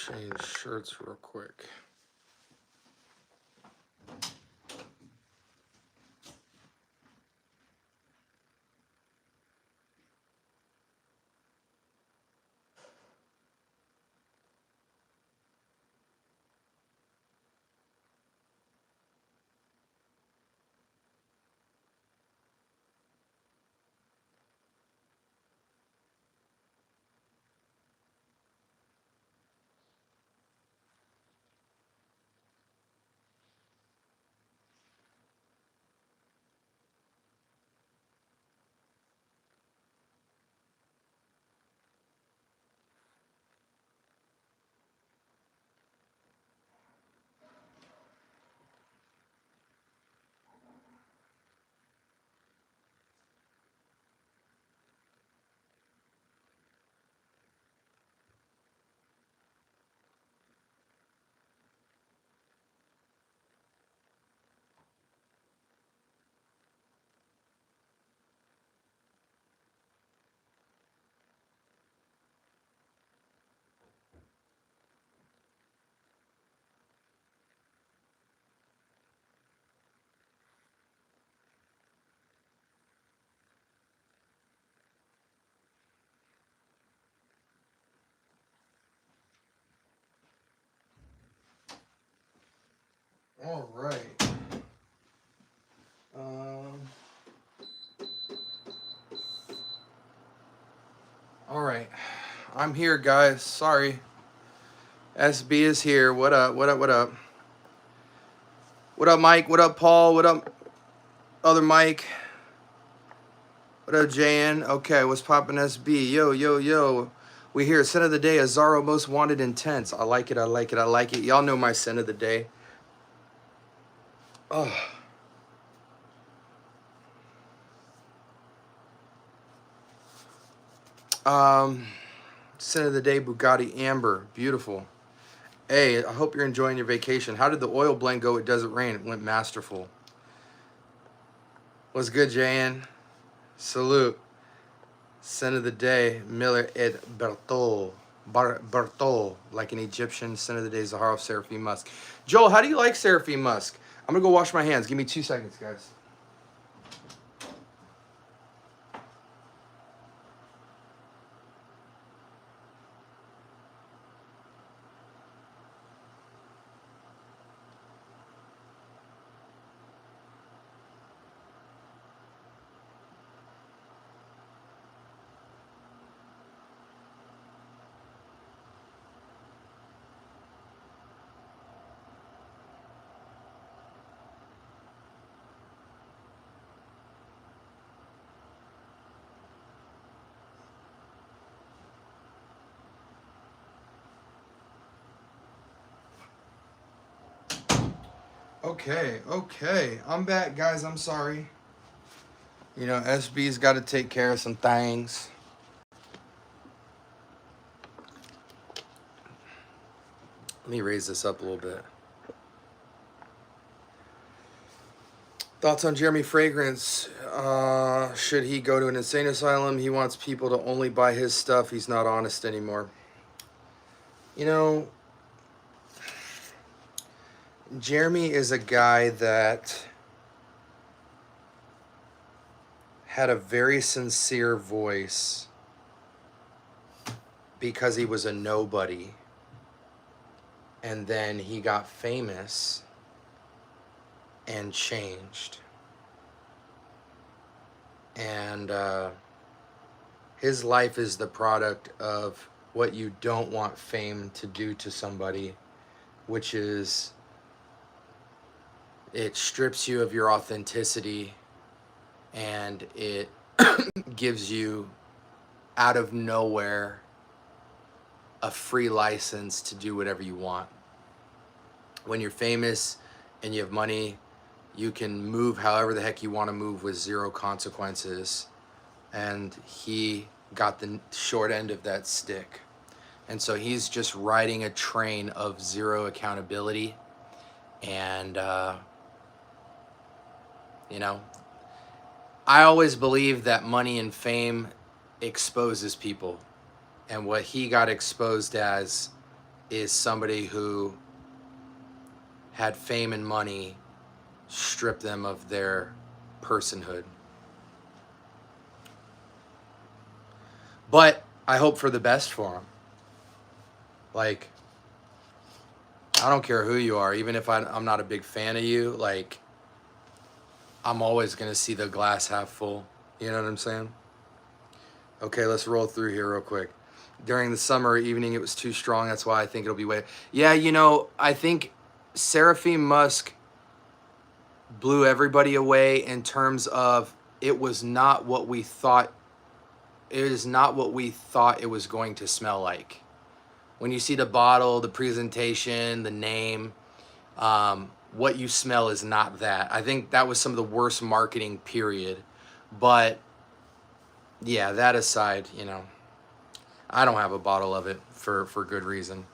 Change shirts real quick. All right. All right. I'm here, guys. Sorry. SB is here. What up? What up? What up? What up, Mike? What up, Paul? What up, other Mike? What up, JN? Okay, what's poppin', SB? Yo, yo, yo. We here. Scent of the day, Azaro Most Wanted Intense. I like it. I like it. I like it. Y'all know my scent of the day. Oh. Scent of the day, Bugatti Amber. Beautiful. Hey, I hope you're enjoying your vacation. How did the oil blend go? It doesn't rain. It went masterful. What's good, JN? Salute. Scent of the day, Miller Ed Bertol. Bertol, like an Egyptian. Scent of the day, Zaharov Seraphim Musk. Joel, how do you like Seraphim Musk? I'm going to go wash my hands. Give me 2 seconds, guys. Okay. I'm back, guys. I'm sorry. You know, SB's got to take care of some things. Let me raise this up a little bit. Thoughts on Jeremy Fragrance? Should he go to an insane asylum? He wants people to only buy his stuff. He's not honest anymore. You know, Jeremy is a guy that had a very sincere voice because he was a nobody. And then he got famous and changed. And his life is the product of what you don't want fame to do to somebody, which is it strips you of your authenticity and it gives you out of nowhere a free license to do whatever you want. When you're famous and you have money, you can move however the heck you want to move with zero consequences. And he got the short end of that stick. And so he's just riding a train of zero accountability. And, you know, I always believe that money and fame exposes people. And what he got exposed as is somebody who had fame and money strip them of their personhood. But I hope for the best for them. Like, I don't care who you are, even if I'm not a big fan of you, like, I'm always going to see the glass half full. You know what I'm saying? Okay, let's roll through here real quick. During the summer evening, it was too strong. That's why I think it'll be way. Yeah, you know, I think Seraphim Musk blew everybody away in terms of it was not what we thought. It is not what we thought it was going to smell like. When you see the bottle, the presentation, the name, what you smell is not that. I think that was some of the worst marketing, period. But yeah, that aside, you know, I don't have a bottle of it for good reason.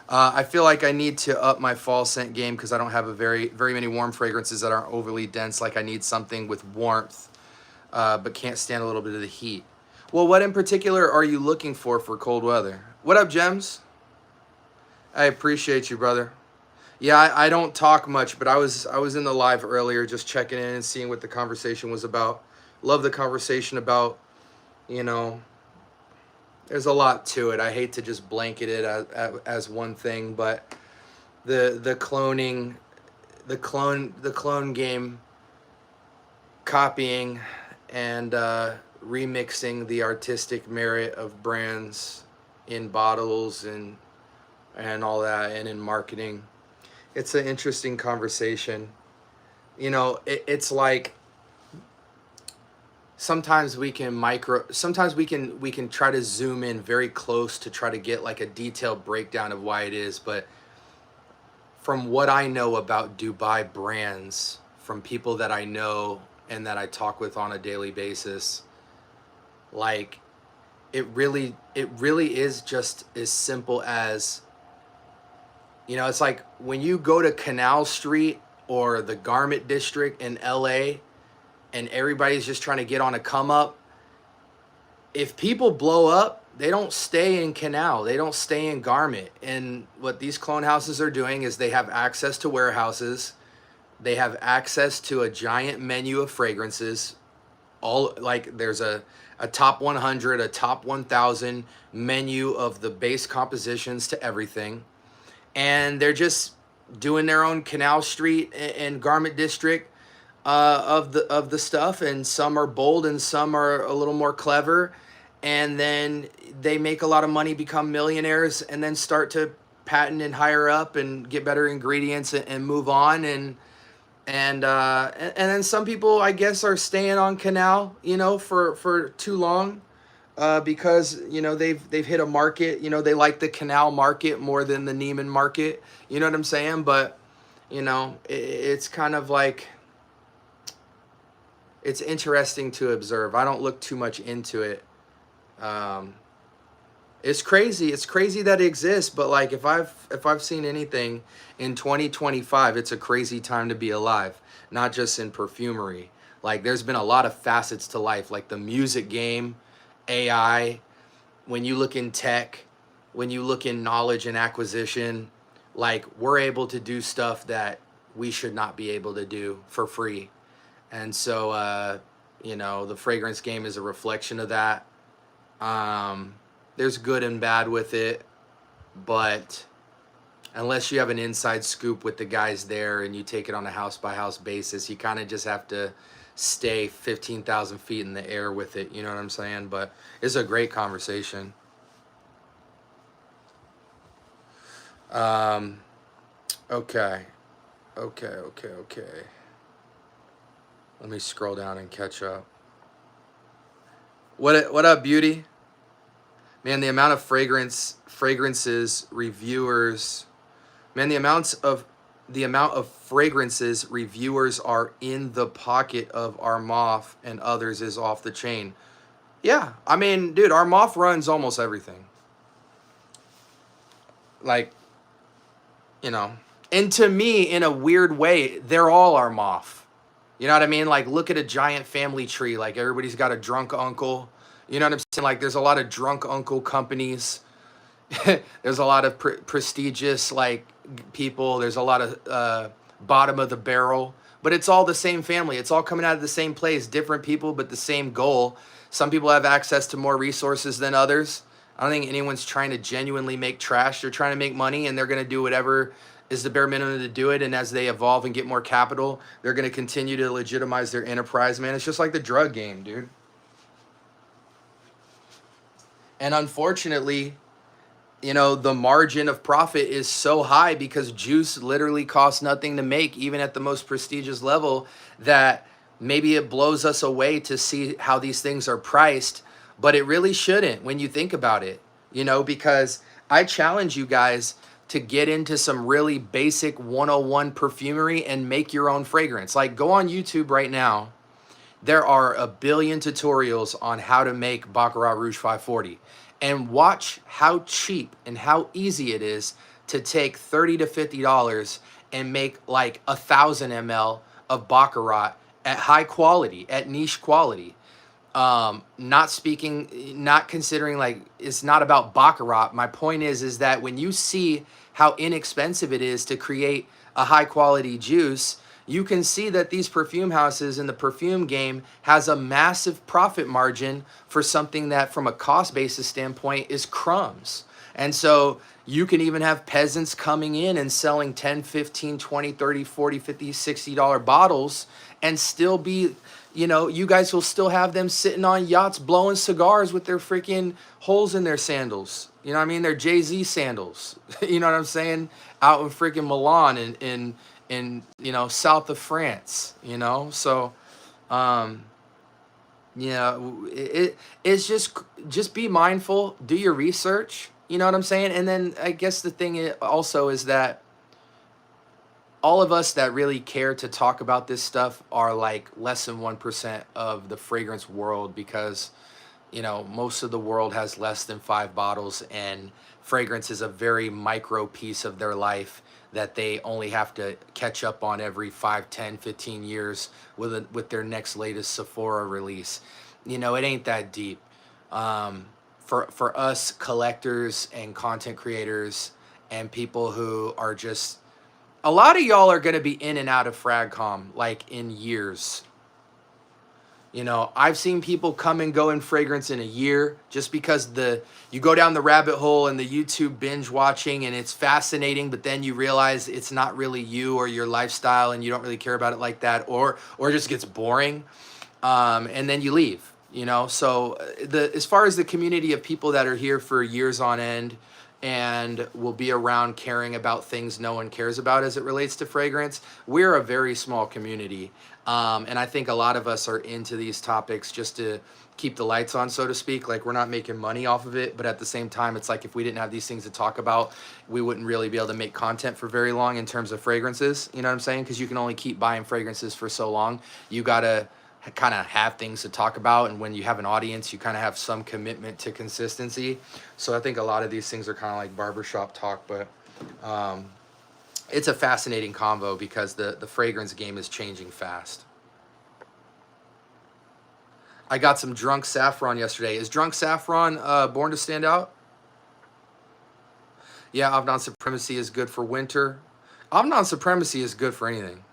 I feel like I need to up my fall scent game because I don't have very many warm fragrances that aren't overly dense. Like I need something with warmth, but can't stand a little bit of the heat. Well, what in particular are you looking for cold weather? What up, Gems? I appreciate you, brother. Yeah, I don't talk much, but I was in the live earlier just checking in and seeing what the conversation was about. Love the conversation about, you know, there's a lot to it. I hate to just blanket it as one thing, but the cloning, the clone game, copying and remixing the artistic merit of brands in bottles and all that, and in marketing. It's an interesting conversation. You know, it's like sometimes we can try to zoom in very close to try to get like a detailed breakdown of why it is, but from what I know about Dubai brands, from people that I know and that I talk with on a daily basis, like it really is just as simple as, you know, it's like when you go to Canal Street or the Garment District in LA and everybody's just trying to get on a come up, if people blow up, they don't stay in Canal, they don't stay in Garment. And what these clone houses are doing is they have access to warehouses, they have access to a giant menu of fragrances, all like there's a top 100, a top 1,000 menu of the base compositions to everything. And they're just doing their own Canal Street and Garment District of the stuff, and some are bold and some are a little more clever, and then they make a lot of money, become millionaires, and then start to patent and hire up and get better ingredients and move on, and then some people, I guess, are staying on Canal, you know, for too long. Because, you know, they've hit a market, you know, they like the Canal market more than the Neiman market, you know what I'm saying? But, you know, it's kind of like, it's interesting to observe. I don't look too much into it. It's crazy that it exists, but like if I've seen anything in 2025, it's a crazy time to be alive, not just in perfumery. Like there's been a lot of facets to life, like the music game, AI, when you look in tech, when you look in knowledge and acquisition, like we're able to do stuff that we should not be able to do for free. And so, you know, the fragrance game is a reflection of that. There's good and bad with it, but unless you have an inside scoop with the guys there and you take it on a house by house basis, you kind of just have to stay 15,000 feet in the air with it. You know what I'm saying? But it's a great conversation. Okay. Let me scroll down and catch up. What up, beauty? Man, the amount of fragrances reviewers, man, the amount of fragrances reviewers are in the pocket of Armoff and others is off the chain. Yeah, I mean, dude, Armoff runs almost everything. Like, you know, and to me, in a weird way, they're all Armoff. You know what I mean? Like, look at a giant family tree. Like, everybody's got a drunk uncle. You know what I'm saying? Like, there's a lot of drunk uncle companies there's a lot of prestigious like people. There's a lot of bottom of the barrel, but it's all the same family. It's all coming out of the same place, different people, but the same goal. Some people have access to more resources than others. I don't think anyone's trying to genuinely make trash. They're trying to make money, and they're going to do whatever is the bare minimum to do it. And as they evolve and get more capital, they're going to continue to legitimize their enterprise, man. It's just like the drug game, dude. And unfortunately, you know, the margin of profit is so high because juice literally costs nothing to make, even at the most prestigious level, that maybe it blows us away to see how these things are priced, but it really shouldn't when you think about it, you know, because I challenge you guys to get into some really basic 101 perfumery and make your own fragrance. Like, go on YouTube right now. There are a billion tutorials on how to make Baccarat Rouge 540. And watch how cheap and how easy it is to take $30 to $50 and make like 1,000 ml of Baccarat at high quality, at niche quality. Not considering, like, it's not about Baccarat. My point is that when you see how inexpensive it is to create a high quality juice, you can see that these perfume houses in the perfume game has a massive profit margin for something that from a cost basis standpoint is crumbs. And so you can even have peasants coming in and selling 10, 15, 20, 30, 40, 50, $60 bottles and still be, you know, you guys will still have them sitting on yachts blowing cigars with their freaking holes in their sandals. You know what I mean? They're Jay-Z sandals. You know what I'm saying? Out in freaking Milan and in you know, south of France, you know. So yeah, it's just be mindful, do your research, you know what I'm saying. And then I guess the thing also is that all of us that really care to talk about this stuff are like less than 1% of the fragrance world, because you know, most of the world has less than 5 bottles, and fragrance is a very micro piece of their life that they only have to catch up on every 5, 10, 15 years with their next latest Sephora release. You know, it ain't that deep. For us collectors and content creators and people who are just, a lot of y'all are going to be in and out of FragCom like in years. You know, I've seen people come and go in fragrance in a year just because you go down the rabbit hole and the YouTube binge watching, and it's fascinating, but then you realize it's not really you or your lifestyle and you don't really care about it like that, or it just gets boring, and then you leave, you know. So as far as the community of people that are here for years on end and will be around caring about things no one cares about as it relates to fragrance, we're a very small community. And I think a lot of us are into these topics just to keep the lights on, so to speak. Like, we're not making money off of it, but at the same time, it's like if we didn't have these things to talk about, we wouldn't really be able to make content for very long in terms of fragrances. You know what I'm saying? Because you can only keep buying fragrances for so long. You gotta kind of have things to talk about, and when you have an audience, you kind of have some commitment to consistency. So I think a lot of these things are kind of like barbershop talk, but it's a fascinating convo because the fragrance game is changing fast. I got some Drunk Saffron yesterday. Is Drunk Saffron born to stand out? Yeah, Audient Supremacy is good for winter. Audient Supremacy is good for anything.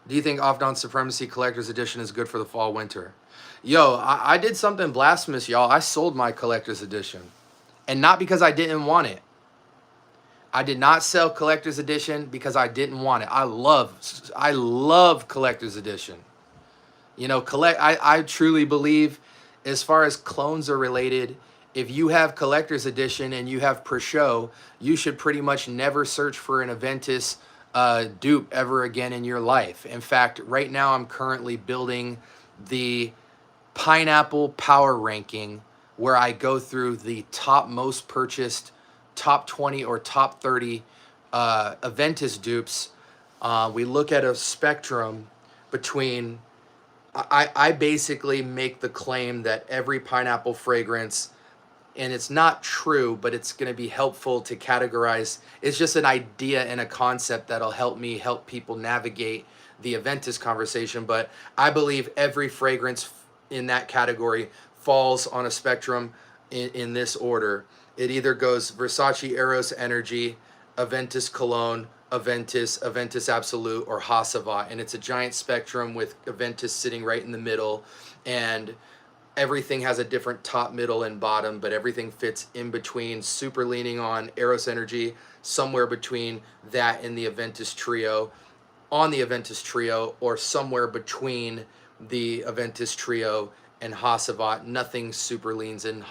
Do you think Audient Supremacy Collector's Edition is good for the fall, winter? Yo, I did something blasphemous, y'all. I sold my Collector's Edition. And not because I didn't want it. I did not sell Collector's Edition because I didn't want it. I love Collector's Edition. You know, I truly believe, as far as clones are related, if you have Collector's Edition and you have per show, you should pretty much never search for an Aventus dupe ever again in your life. In fact, right now I'm currently building the Pineapple Power Ranking, where I go through the top most purchased, top 20 or top 30 Aventus dupes. We look at a spectrum between, I basically make the claim that every pineapple fragrance, and it's not true, but it's going to be helpful to categorize. It's just an idea and a concept that'll help people navigate the Aventus conversation. But I believe every fragrance in that category falls on a spectrum in this order. It either goes Versace Eros Energy, Aventus Cologne, Aventus Absolute, or Hassavat. And it's a giant spectrum with Aventus sitting right in the middle. And everything has a different top, middle, and bottom, but everything fits in between, super leaning on Eros Energy, somewhere between that and the Aventus Trio, on the Aventus Trio, or somewhere between the Aventus Trio and Hassavat. Nothing super leans in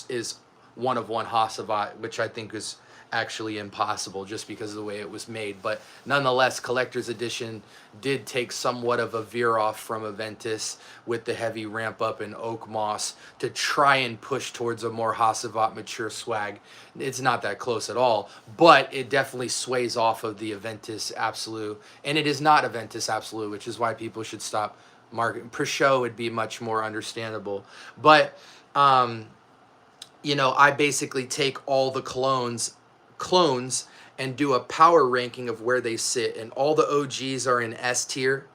is one of one Hassavat, which I think is actually impossible just because of the way it was made. But nonetheless, collector's edition did take somewhat of a veer off from Aventus with the heavy ramp up in oak moss to try and push towards a more Hassavat mature swag. It's not that close at all, but it definitely sways off of the Aventus Absolute, and it is not Aventus Absolute, which is why people should stop marketing. Per show would be much more understandable. But you know, I basically take all the clones and do a power ranking of where they sit, and all the OGs are in S tier,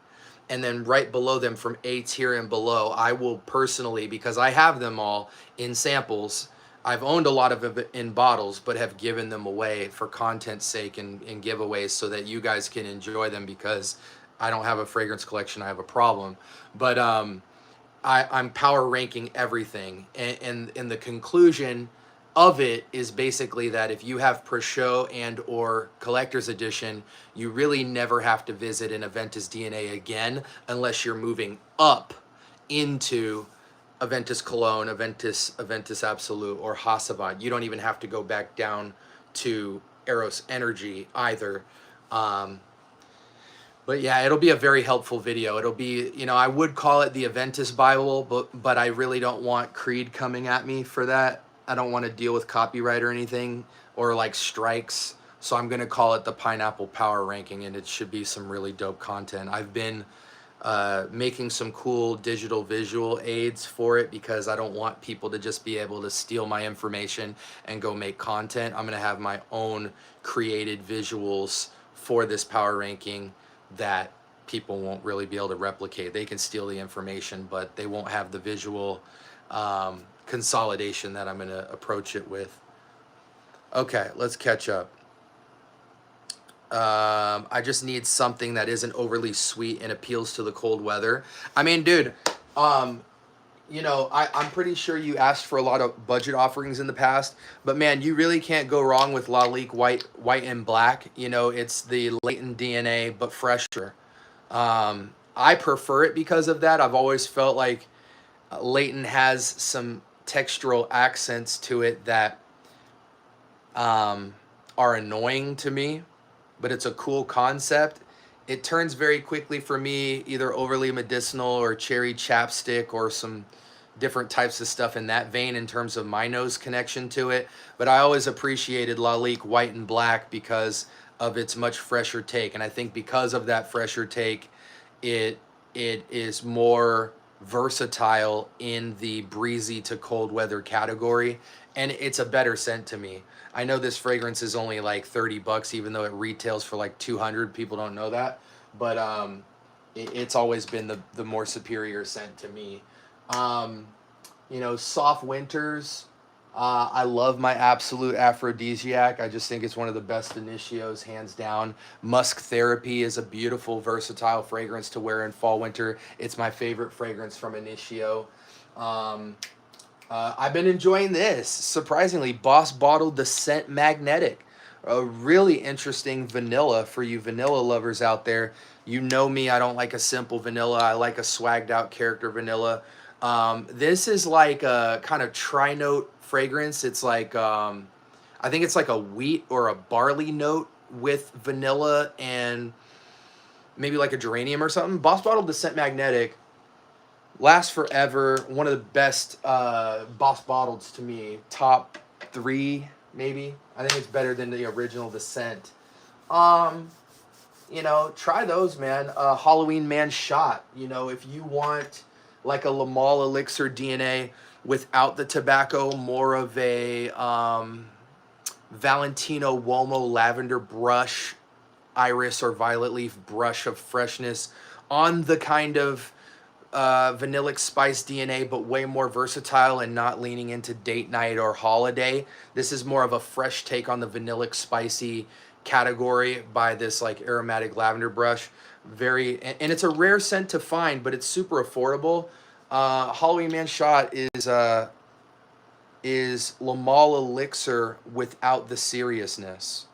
and then right below them from A tier and below, I will personally, because I have them all in samples, I've owned a lot of it in bottles, but have given them away for content's sake and giveaways so that you guys can enjoy them, because I don't have a fragrance collection, I have a problem. But I'm power ranking everything, and the conclusion of it is basically that if you have per show and or collector's edition, you really never have to visit an Aventus DNA again unless you're moving up into Aventus Cologne, Aventus Absolute, or Hassavat. You don't even have to go back down to Eros Energy either. But yeah, it'll be a very helpful video. It'll be, you know, I would call it the Aventus Bible, but I really don't want Creed coming at me for that. I don't want to deal with copyright or anything, or like strikes. So I'm going to call it the Pineapple Power Ranking, and it should be some really dope content. I've been making some cool digital visual aids for it because I don't want people to just be able to steal my information and go make content. I'm going to have my own created visuals for this power ranking that people won't really be able to replicate. They can steal the information, but they won't have the visual consolidation that I'm going to approach it with. Okay, let's catch up. I just need something that isn't overly sweet and appeals to the cold weather. I mean, dude, you know, I'm pretty sure you asked for a lot of budget offerings in the past, but man, you really can't go wrong with Lalique white and black. You know, it's the latent DNA, but fresher. I prefer it because of that. I've always felt like latent has some textural accents to it that are annoying to me, but it's a cool concept. It turns very quickly for me either overly medicinal or cherry chapstick or some different types of stuff in that vein in terms of my nose connection to it. But I always appreciated Lalique white and black because of its much fresher take, and I think because of that fresher take, it is more versatile in the breezy to cold weather category, and it's a better scent to me. I know this fragrance is only like 30 bucks, even though it retails for like 200. People don't know that, but it's always been the more superior scent to me. You know, soft winters, I love my Absolute Aphrodisiac. I just think it's one of the best Initios, hands down. Musk Therapy is a beautiful, versatile fragrance to wear in fall, winter. It's my favorite fragrance from Initio. I've been enjoying this. Surprisingly, Boss bottled the Scent Magnetic. A really interesting vanilla for you vanilla lovers out there. You know me, I don't like a simple vanilla. I like a swagged out character vanilla. This is like a kind of tri-note fragrance. It's like, I think it's like a wheat or a barley note with vanilla and maybe like a geranium or something. Boss bottled the Scent Magnetic. Lasts forever. One of the best Boss bottles to me. Top 3, maybe. I think it's better than the original Descent. You know, try those, man. Halloween Man Shot. You know, if you want like a Lamal Elixir DNA without the tobacco, more of a Valentino Uomo lavender brush, iris or violet leaf brush of freshness on the kind of vanillic spice DNA, but way more versatile and not leaning into date night or holiday. This is more of a fresh take on the vanillic spicy category by this like aromatic lavender brush. And it's a rare scent to find, but it's super affordable. Halloween Man Shot is Lamal Elixir without the seriousness.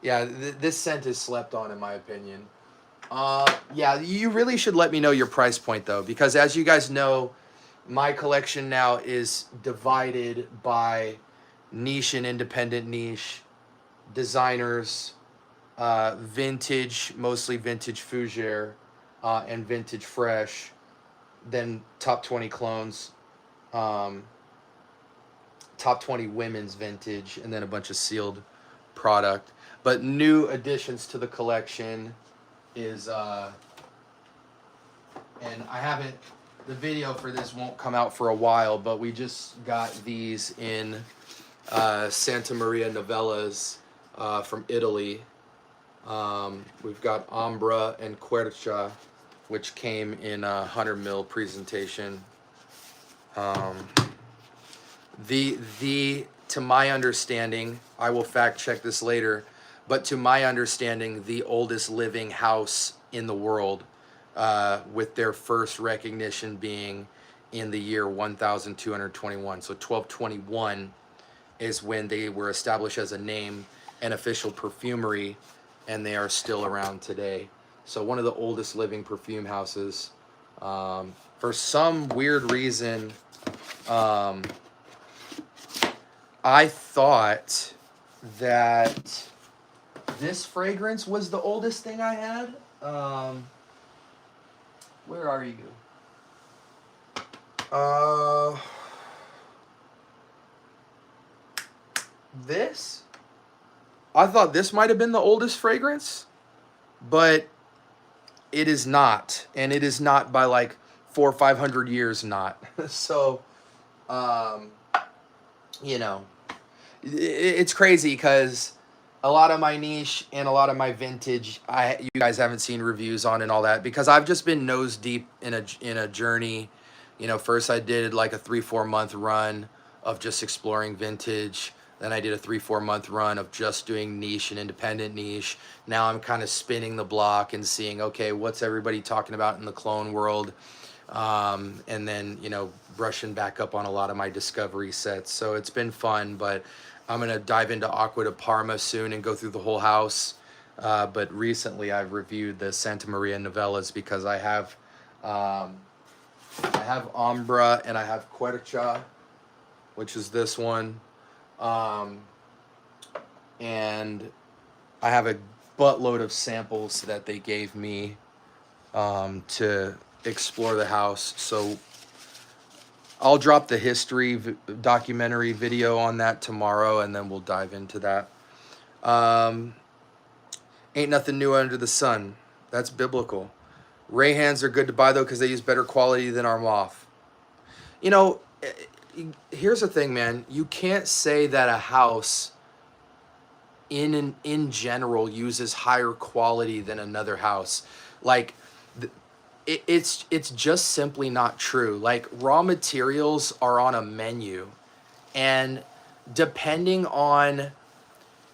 Yeah, this scent is slept on in my opinion. Yeah, you really should let me know your price point though, because as you guys know, my collection now is divided by niche and independent niche, designers, vintage, mostly vintage fougere, and vintage fresh, then top 20 clones, top 20 women's vintage, and then a bunch of sealed product. But new additions to the collection is, and I haven't, the video for this won't come out for a while, but we just got these in Santa Maria Novellas from Italy. We've got Ombra and Quercia, which came in a 100 ml presentation. To my understanding, I will fact check this later, but to my understanding, the oldest living house in the world, with their first recognition being in the year 1221. So 1221 is when they were established as a name and official perfumery, and they are still around today. So one of the oldest living perfume houses. For some weird reason, I thought that this fragrance was the oldest thing I had. Where are you? This? I thought this might have been the oldest fragrance, but it is not. And it is not by like 400 or 500 years not. So, you know, it's crazy because a lot of my niche and a lot of my vintage, you guys haven't seen reviews on and all that, because I've just been nose deep in a journey. You know, first I did like a 3-4 month run of just exploring vintage. Then I did a 3-4 month run of just doing niche and independent niche. Now I'm kind of spinning the block and seeing, okay, what's everybody talking about in the clone world? And then, you know, brushing back up on a lot of my discovery sets. So it's been fun, but I'm going to dive into Acqua di Parma soon and go through the whole house. But recently I've reviewed the Santa Maria Novellas because I have Ombra and I have Quercia, which is this one. And I have a buttload of samples that they gave me to explore the house. So I'll drop the history documentary video on that tomorrow, and then we'll dive into that. Ain't nothing new under the sun. That's biblical. Rayhans are good to buy though because they use better quality than Armoff. You know, here's the thing, man. You can't say that a house in general uses higher quality than another house. Like, it's just simply not true. Like, raw materials are on a menu, and depending on,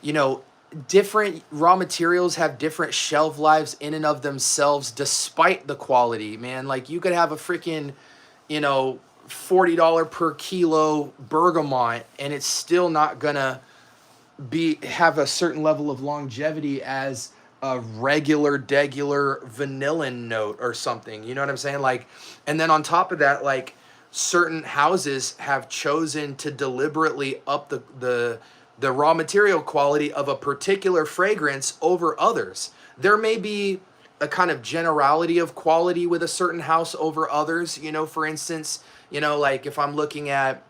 you know, different raw materials have different shelf lives in and of themselves, despite the quality, man. Like, you could have a freaking, you know, $40 per kilo bergamot, and it's still not gonna have a certain level of longevity as a regular vanillin note or something. You know what I'm saying? Like, and then on top of that, like, certain houses have chosen to deliberately up the raw material quality of a particular fragrance over others. There may be a kind of generality of quality with a certain house over others. You know, for instance, you know, like if I'm looking at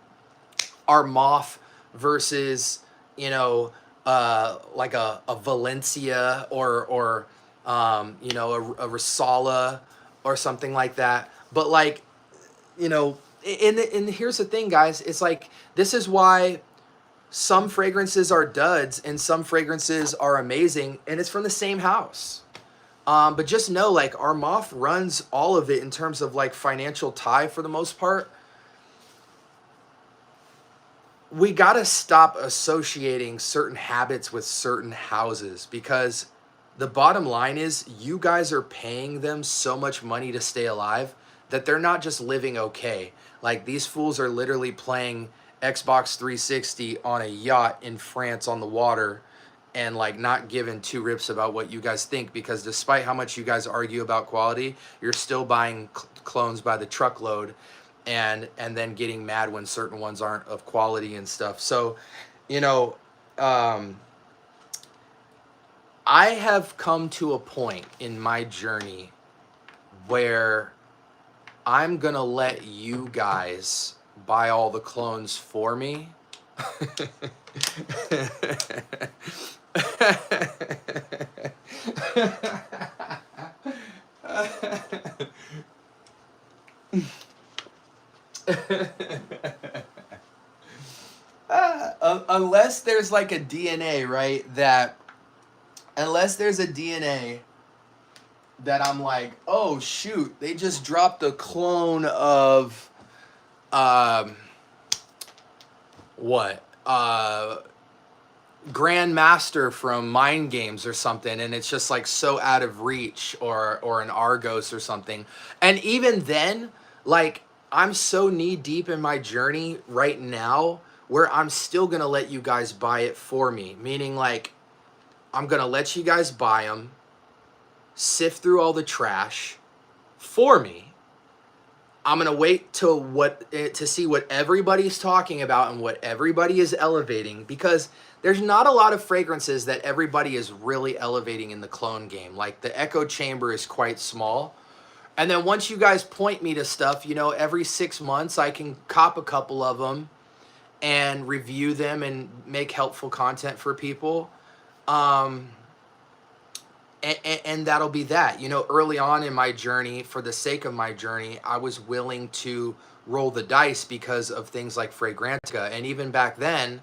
Armoff versus, you know, like a Valencia or you know, a Risala or something like that. But like, you know, and here's the thing, guys. It's like, this is why some fragrances are duds and some fragrances are amazing, and it's from the same house. But just know, like, our moth runs all of it in terms of like financial tie for the most part. We got to stop associating certain habits with certain houses, because the bottom line is you guys are paying them so much money to stay alive that they're not just living okay. Like, these fools are literally playing Xbox 360 on a yacht in France on the water, and like not giving two rips about what you guys think, because despite how much you guys argue about quality, you're still buying clones by the truckload, and then getting mad when certain ones aren't of quality and stuff. So, you know, I have come to a point in my journey where I'm gonna let you guys buy all the clones for me. Unless there's like a DNA, right? Unless there's a DNA that I'm like, oh shoot, they just dropped a clone of what? Grandmaster from Mind Games or something, and it's just like so out of reach, or an Argos or something. And even then, like, I'm so knee deep in my journey right now where I'm still gonna let you guys buy it for me. Meaning, like, I'm gonna let you guys buy them, sift through all the trash for me. I'm gonna wait to see what everybody's talking about and what everybody is elevating, because there's not a lot of fragrances that everybody is really elevating in the clone game. Like, the echo chamber is quite small. And then once you guys point me to stuff, you know, every 6 months I can cop a couple of them and review them and make helpful content for people. And that'll be that. You know, early on in my journey, for the sake of my journey, I was willing to roll the dice because of things like Fragrantica. And even back then,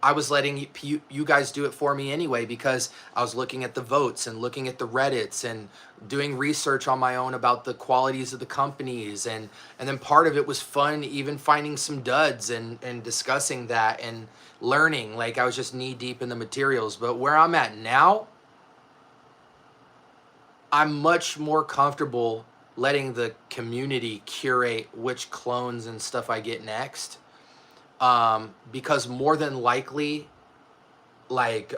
I was letting you guys do it for me anyway, because I was looking at the votes and looking at the Reddits and doing research on my own about the qualities of the companies. And then part of it was fun, even finding some duds and discussing that and learning. Like, I was just knee deep in the materials. But where I'm at now, I'm much more comfortable letting the community curate which clones and stuff I get next. Because more than likely, like,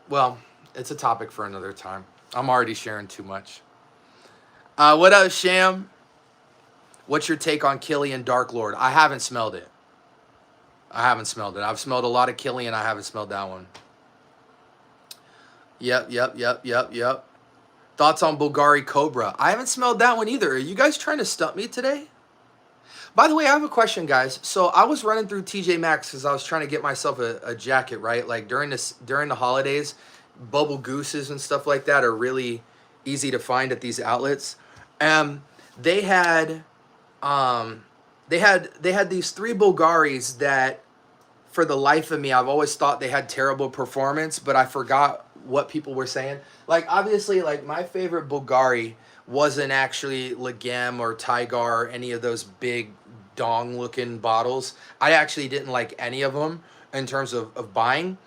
well, it's a topic for another time. I'm already sharing too much. What up, Sham? What's your take on Killian Dark Lord? I haven't smelled it. I've smelled a lot of Killian. I haven't smelled that one. Yep. Thoughts on Bulgari Cobra? I haven't smelled that one either. Are you guys trying to stump me today? By the way, I have a question, guys. So I was running through TJ Maxx because I was trying to get myself a jacket, right? Like, during the holidays, bubble gooses and stuff like that are really easy to find at these outlets. They had these 3 Bulgaris that, for the life of me, I've always thought they had terrible performance, but I forgot what people were saying. Like, obviously, like, my favorite Bulgari wasn't actually Legem or Tigar or any of those big dong looking bottles. I actually didn't like any of them in terms of buying.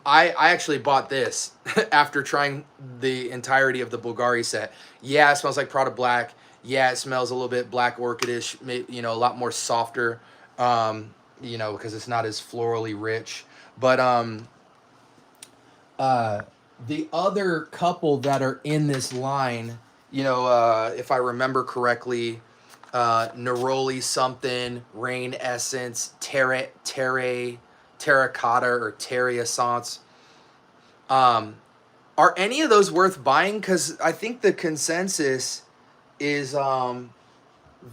I actually bought this after trying the entirety of the Bulgari set. Yeah, it smells like Prada Black. Yeah, it smells a little bit black orchidish, you know, a lot more softer, you know, because it's not as florally rich. But the other couple that are in this line, you know, if I remember correctly, Neroli something, Rain Essence, Terracotta or Terry Essence. Are any of those worth buying? Because I think the consensus is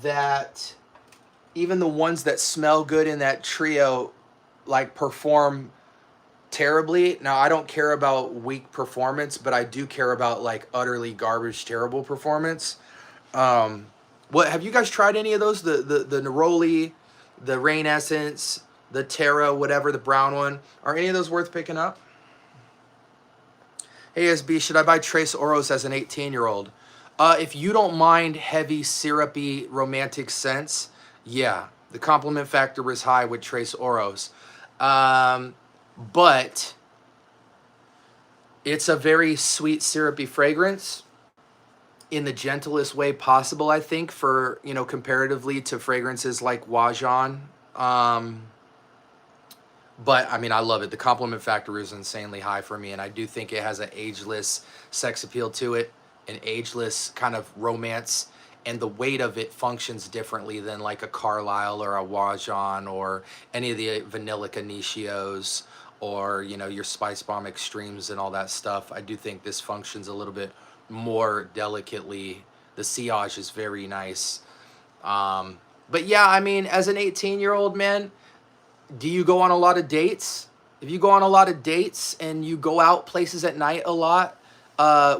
that even the ones that smell good in that trio, like, perform terribly. Now, I don't care about weak performance, but I do care about, like, utterly garbage, terrible performance. What have you guys tried any of those? The Neroli, the Rain Essence, the Terra, whatever, the brown one. Are any of those worth picking up? Hey SB, should I buy Tres Oros as an 18-year-old? If you don't mind heavy, syrupy, romantic scents, yeah, the compliment factor is high with Tres Oros. But it's a very sweet, syrupy fragrance in the gentlest way possible, I think, for, you know, comparatively to fragrances like Wajan. But I mean, I love it. The compliment factor is insanely high for me, and I do think it has an ageless sex appeal to it, an ageless kind of romance, and the weight of it functions differently than like a Carlisle or a Wajan or any of the Vanilla Initios or, you know, your Spice Bomb Extremes and all that stuff. I do think this functions a little bit more delicately. The sillage is very nice. But yeah, I mean, as an 18-year-old, man, do you go on a lot of dates? If you go on a lot of dates and you go out places at night a lot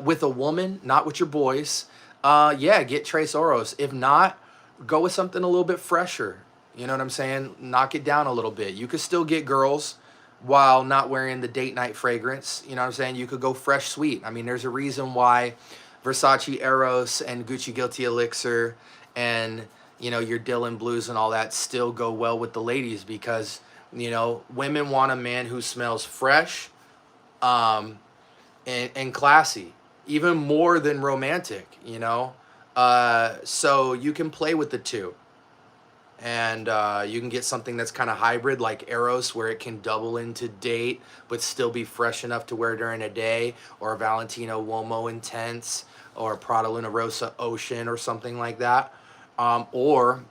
with a woman, not with your boys, yeah, get Tres Oros. If not, go with something a little bit fresher. You know what I'm saying? Knock it down a little bit. You could still get girls while not wearing the date night fragrance. You know what I'm saying? You could go fresh sweet. I mean, there's a reason why Versace Eros and Gucci Guilty Elixir and, you know, your Dylan Blues and all that still go well with the ladies, because, you know, women want a man who smells fresh and classy, even more than romantic, you know. So you can play with the two. And you can get something that's kind of hybrid like Eros, where it can double into date but still be fresh enough to wear during a day, or a Valentino Uomo Intense or Prada Luna Rosa Ocean or something like that. Or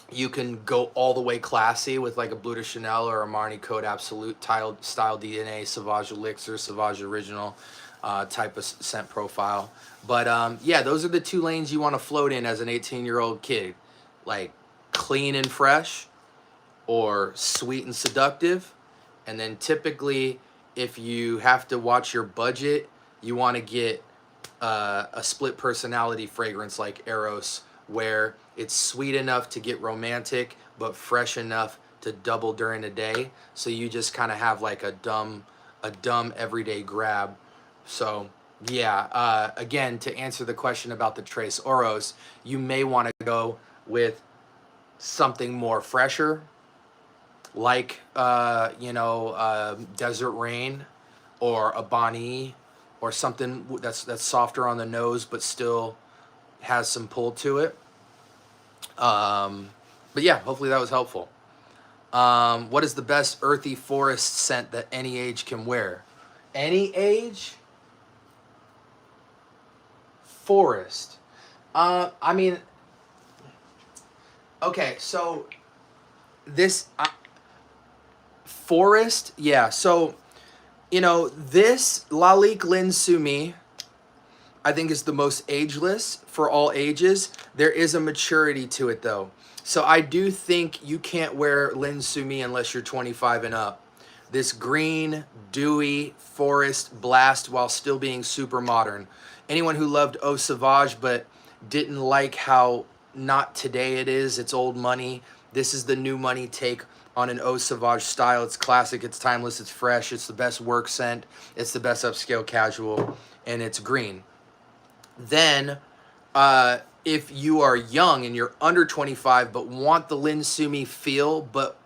you can go all the way classy with like a Bleu de Chanel or Armani Code Absolute style DNA, Sauvage Elixir, Sauvage Original type of scent profile. But yeah, those are the two lanes you want to float in as an 18-year-old kid. Like clean and fresh, or sweet and seductive. And then typically, if you have to watch your budget, you want to get a split personality fragrance like Eros, where it's sweet enough to get romantic but fresh enough to double during the day. So you just kind of have like a dumb everyday grab. So yeah, again, to answer the question about the Tres Oros, you may want to go with something more fresher, like you know, Desert Rain or a Bonnie, or something that's softer on the nose but still has some pull to it. But yeah, hopefully that was helpful. What is the best earthy forest scent that any age can wear? Any age? Forest. I mean, okay, so this forest, yeah. So, you know, this Lalique Lin Sumi, I think, is the most ageless for all ages. There is a maturity to it though. So I do think you can't wear Lin Sumi unless you're 25 and up. This green, dewy forest blast while still being super modern. Anyone who loved Eau Sauvage but didn't like how not today it is, it's old money, this is the new money take on an Eau Sauvage style. It's classic, it's timeless, it's fresh, it's the best work scent, it's the best upscale casual, and it's green. Then, if you are young and you're under 25 but want the Lin Sumi feel, but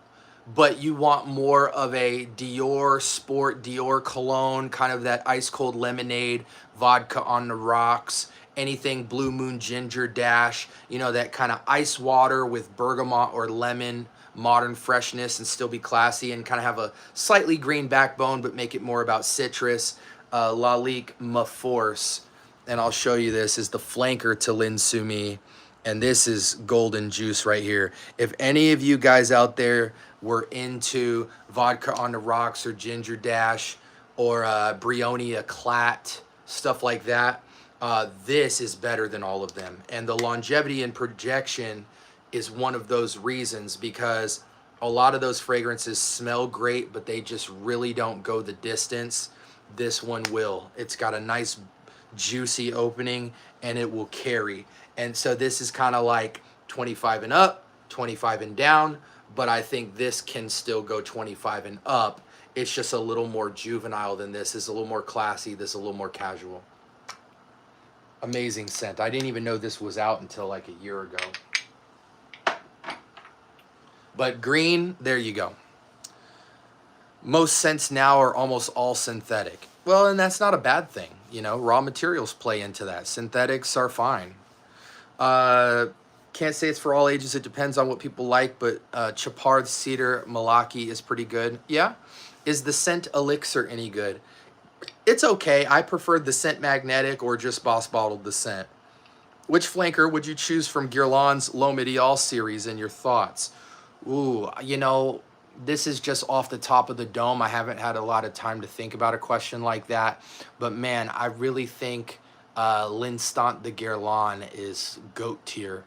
you want more of a Dior Sport, Dior Cologne, kind of that ice cold lemonade, vodka on the rocks, anything Blue Moon Ginger Dash, you know, that kind of ice water with bergamot or lemon, modern freshness, and still be classy, and kind of have a slightly green backbone but make it more about citrus. Lalique Ma Force, and I'll show you, this is the flanker to Lin Sumi, and this is golden juice right here. If any of you guys out there were into vodka on the rocks or ginger dash or Brioni Eclat, stuff like that, this is better than all of them. And the longevity and projection is one of those reasons, because a lot of those fragrances smell great but they just really don't go the distance. This one will. It's got a nice juicy opening and it will carry. And so this is kind of like 25 and up, 25 and down, but I think this can still go 25 and up It's just a little more juvenile than this. It's a little more classy. This is a little more casual. Amazing scent. I didn't even know this was out until like a year ago. But green, there you go. Most scents now are almost all synthetic. Well, and that's not a bad thing. You know, raw materials play into that. Synthetics are fine. Can't say it's for all ages. It depends on what people like, but Chapard Cedar Malaki is pretty good. Yeah. Is the scent elixir any good? It's okay. I preferred the scent magnetic or just boss bottled the scent. Which flanker would you choose from Guerlain's Low Medial series and your thoughts? Ooh, you know, this is just off the top of the dome. I haven't had a lot of time to think about a question like that. But man, I really think L'Instant de Guerlain is GOAT tier.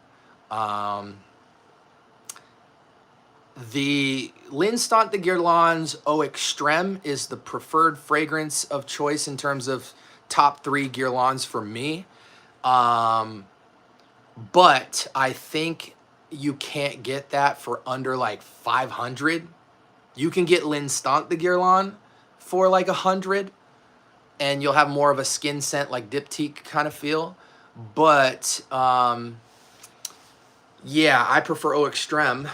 The L'Instant de Guerlain's Eau Extreme is the preferred fragrance of choice in terms of top 3 Guerlains for me. But I think you can't get that for under like 500. You can get L'Instant de Guerlain for like 100, and you'll have more of a skin scent, like diptyque kind of feel. But yeah, I prefer Eau Extreme.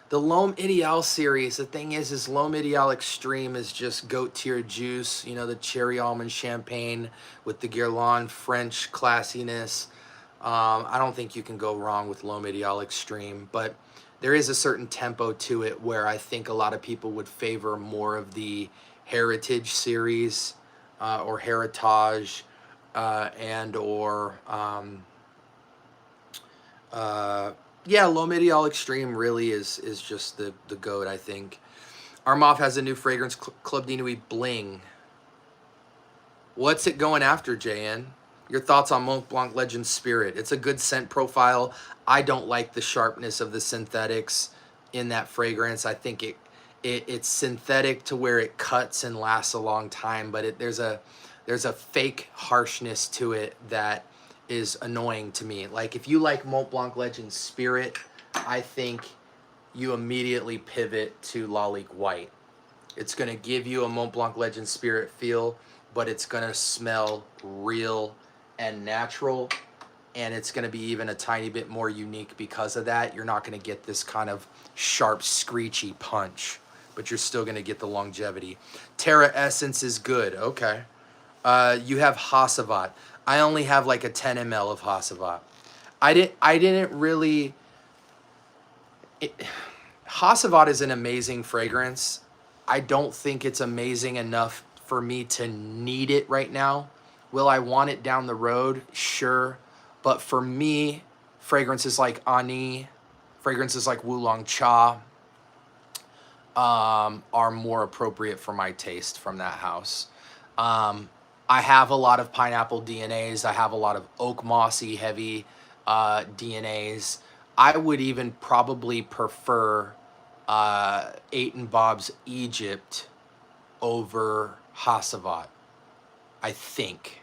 The L'Homme Ideal series, the thing is L'Homme Ideal Extreme is just GOAT tier juice. You know, the cherry almond champagne with the Guerlain French classiness. I don't think you can go wrong with L'Homme Ideal Extreme, but there is a certain tempo to it where I think a lot of people would favor more of the Heritage series or Heritage and or yeah, L'Homme Ideal Extreme really is just the GOAT, I think. Armaf has a new fragrance, Club de Nuit Bling. What's it going after, JN? Your thoughts on Mont Blanc Legend Spirit? It's a good scent profile. I don't like the sharpness of the synthetics in that fragrance. I think it's synthetic to where it cuts and lasts a long time, but there's a fake harshness to it that is annoying to me. Like if you like Mont Blanc Legend Spirit, I think you immediately pivot to Lalique White. It's gonna give you a Mont Blanc Legend Spirit feel, but it's gonna smell real and natural, and it's gonna be even a tiny bit more unique because of that. You're not gonna get this kind of sharp, screechy punch, but you're still gonna get the longevity. Terra Essence is good, okay. You have Hassavat. I only have like a 10 ml of Hassavat. I didn't really... Hassavat is an amazing fragrance. I don't think it's amazing enough for me to need it right now. Will I want it down the road? Sure. But for me, fragrances like Ani, fragrances like Wulong Cha are more appropriate for my taste from that house. I have a lot of pineapple DNAs. I have a lot of oak mossy heavy DNAs. I would even probably prefer 8 and Bob's Egypt over Hassavat, I think.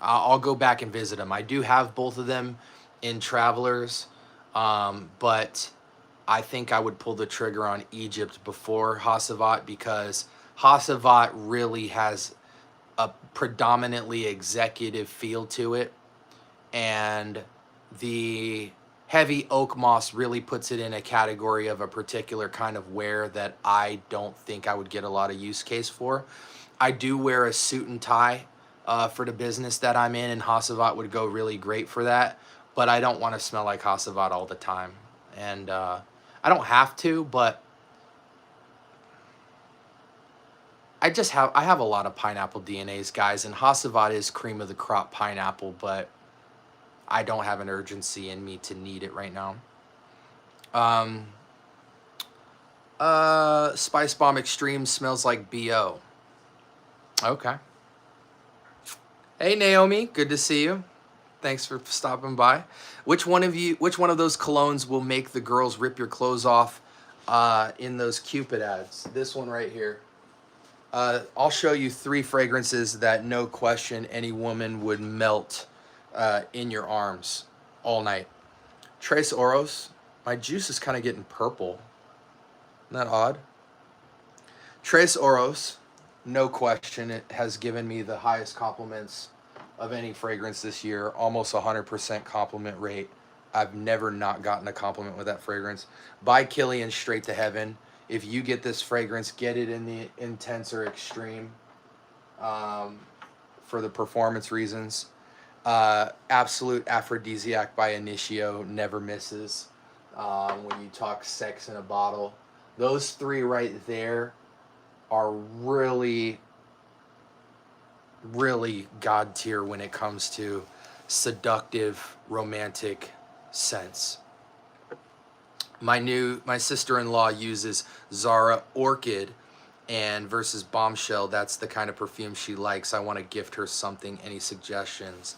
I'll go back and visit them. I do have both of them in Travelers, but I think I would pull the trigger on Egypt before Hassavat because Hassavat really has a predominantly executive feel to it, and the heavy oak moss really puts it in a category of a particular kind of wear that I don't think I would get a lot of use case for. I do wear a suit and tie for the business that I'm in, and Hassavat would go really great for that, but I don't want to smell like Hassavat all the time, and I don't have to, but I have a lot of pineapple DNAs, guys, and Hassavat is cream of the crop pineapple, but I don't have an urgency in me to need it right now. Spice Bomb Extreme smells like BO. Okay. Hey Naomi, good to see you. Thanks for stopping by. Which one of those colognes will make the girls rip your clothes off in those Cupid ads? This one right here. I'll show you 3 fragrances that no question any woman would melt in your arms all night. Tres Oros. My juice is kind of getting purple. Isn't that odd? Tres Oros, no question, it has given me the highest compliments of any fragrance this year. Almost 100% compliment rate. I've never not gotten a compliment with that fragrance. By Killian, straight to heaven. If you get this fragrance, get it in the intense or extreme for the performance reasons. Absolute aphrodisiac by Initio, never misses. When you talk sex in a bottle, those three right there are really, really god tier when it comes to seductive, romantic scents. My sister-in-law uses Zara Orchid, and versus Bombshell, that's the kind of perfume she likes. I want to gift her something. Any suggestions?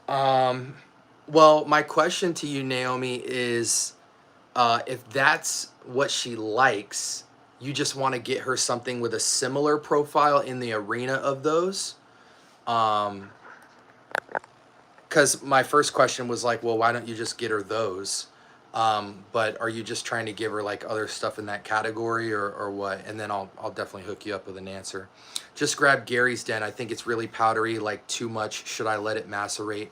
Well, my question to you, Naomi, is if that's what she likes, you just want to get her something with a similar profile in the arena of those. Because my first question was like, well, why don't you just get her those? But are you just trying to give her like other stuff in that category or what? And then I'll definitely hook you up with an answer. Just grab Gary's Den. I think it's really powdery, like too much. Should I let it macerate?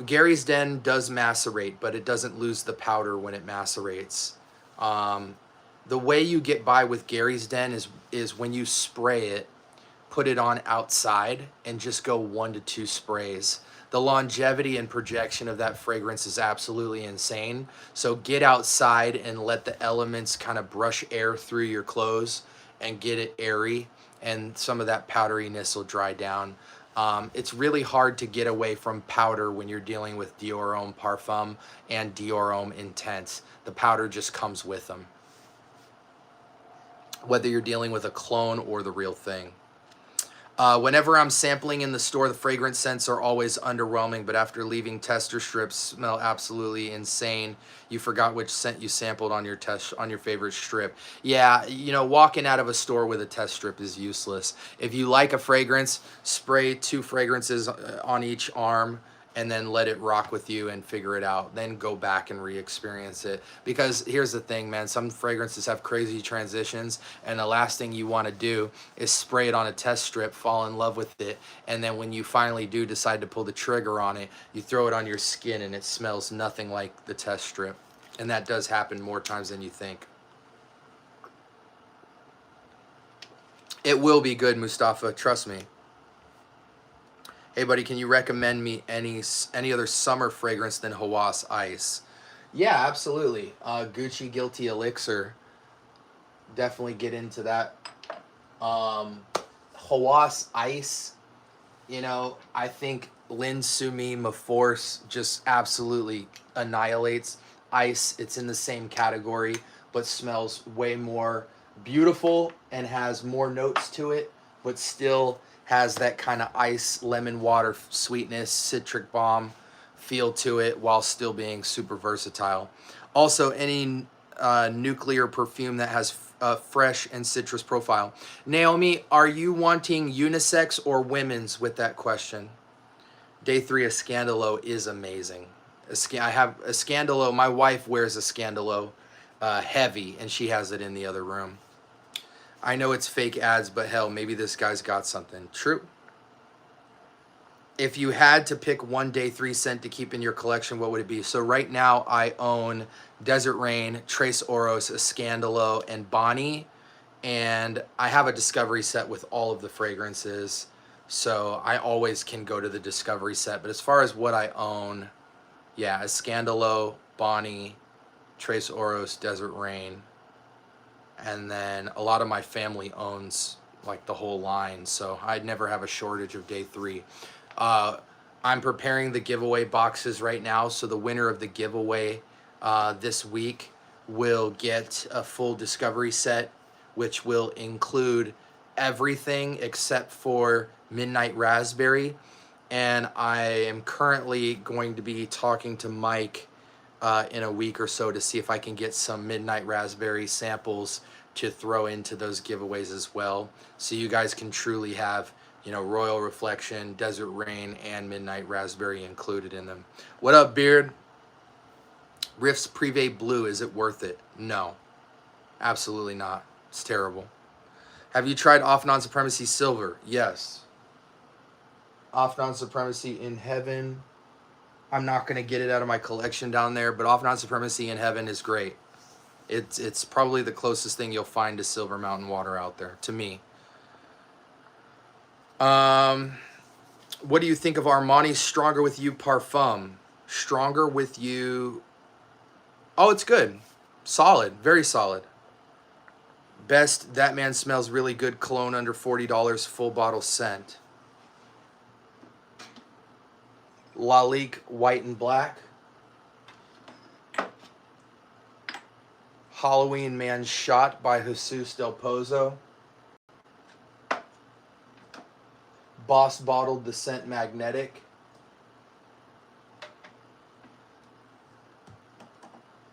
Gary's Den does macerate, but it doesn't lose the powder when it macerates. The way you get by with Gary's Den is when you spray it, put it on outside and just go 1 to 2 sprays. The longevity and projection of that fragrance is absolutely insane. So get outside and let the elements kind of brush air through your clothes and get it airy, and some of that powderiness will dry down. It's really hard to get away from powder when you're dealing with Dior Homme Parfum and Dior Homme Intense. The powder just comes with them, whether you're dealing with a clone or the real thing. Whenever I'm sampling in the store, the fragrance scents are always underwhelming, but after leaving tester strips, smell absolutely insane. You forgot which scent you sampled on your favorite strip. Yeah, you know, walking out of a store with a test strip is useless. If you like a fragrance, spray 2 fragrances on each arm and then let it rock with you and figure it out. Then go back and re-experience it. Because here's the thing, man, some fragrances have crazy transitions, and the last thing you want to do is spray it on a test strip, fall in love with it, and then when you finally do decide to pull the trigger on it, you throw it on your skin and it smells nothing like the test strip. And that does happen more times than you think. It will be good, Mustafa, trust me. Hey, buddy, can you recommend me any other summer fragrance than Hawas Ice? Yeah, absolutely. Gucci Guilty Elixir. Definitely get into that. Hawas Ice, you know, I think Lin Sumi Force just absolutely annihilates Ice. It's in the same category, but smells way more beautiful and has more notes to it, but still has that kind of ice, lemon water sweetness, citric bomb feel to it while still being super versatile. Also, any nuclear perfume that has a fresh and citrus profile. Naomi, are you wanting unisex or women's with that question? Day 3 of Scandalo is amazing. I have a Scandalo. My wife wears a Scandalo heavy, and she has it in the other room. I know it's fake ads, but hell, maybe this guy's got something. True. If you had to pick one Day 3 scent to keep in your collection, what would it be? So right now I own Desert Rain, Tres Oros, Scandalo, and Bonnie. And I have a discovery set with all of the fragrances. So I always can go to the discovery set. But as far as what I own, yeah, Scandalo, Bonnie, Tres Oros, Desert Rain. And then a lot of my family owns like the whole line, so I'd never have a shortage of Day 3. I'm preparing the giveaway boxes right now, so the winner of the giveaway this week will get a full discovery set, which will include everything except for Midnight Raspberry. And I am currently going to be talking to Mike in a week or so to see if I can get some Midnight Raspberry samples to throw into those giveaways as well, so you guys can truly have, You know, Royal Reflection, Desert Rain, and Midnight Raspberry included in them. What up, Beard? Rift's Privé Blue, is it worth it? No, absolutely not. It's terrible. Have you tried Off Non-Supremacy Silver? Yes. Off Non-Supremacy in Heaven. I'm not going to get it out of my collection down there, but Off Non-Supremacy in Heaven is great. It's probably the closest thing you'll find to Silver Mountain Water out there, to me. What do you think of Armani's Stronger With You Parfum? Stronger With You... Oh, it's good. Solid. Very solid. Best That Man Smells Really Good cologne under $40 full bottle scent. Lalique White and Black. Halloween Man Shot by Jesus Del Pozo. Boss Bottled the Scent Magnetic.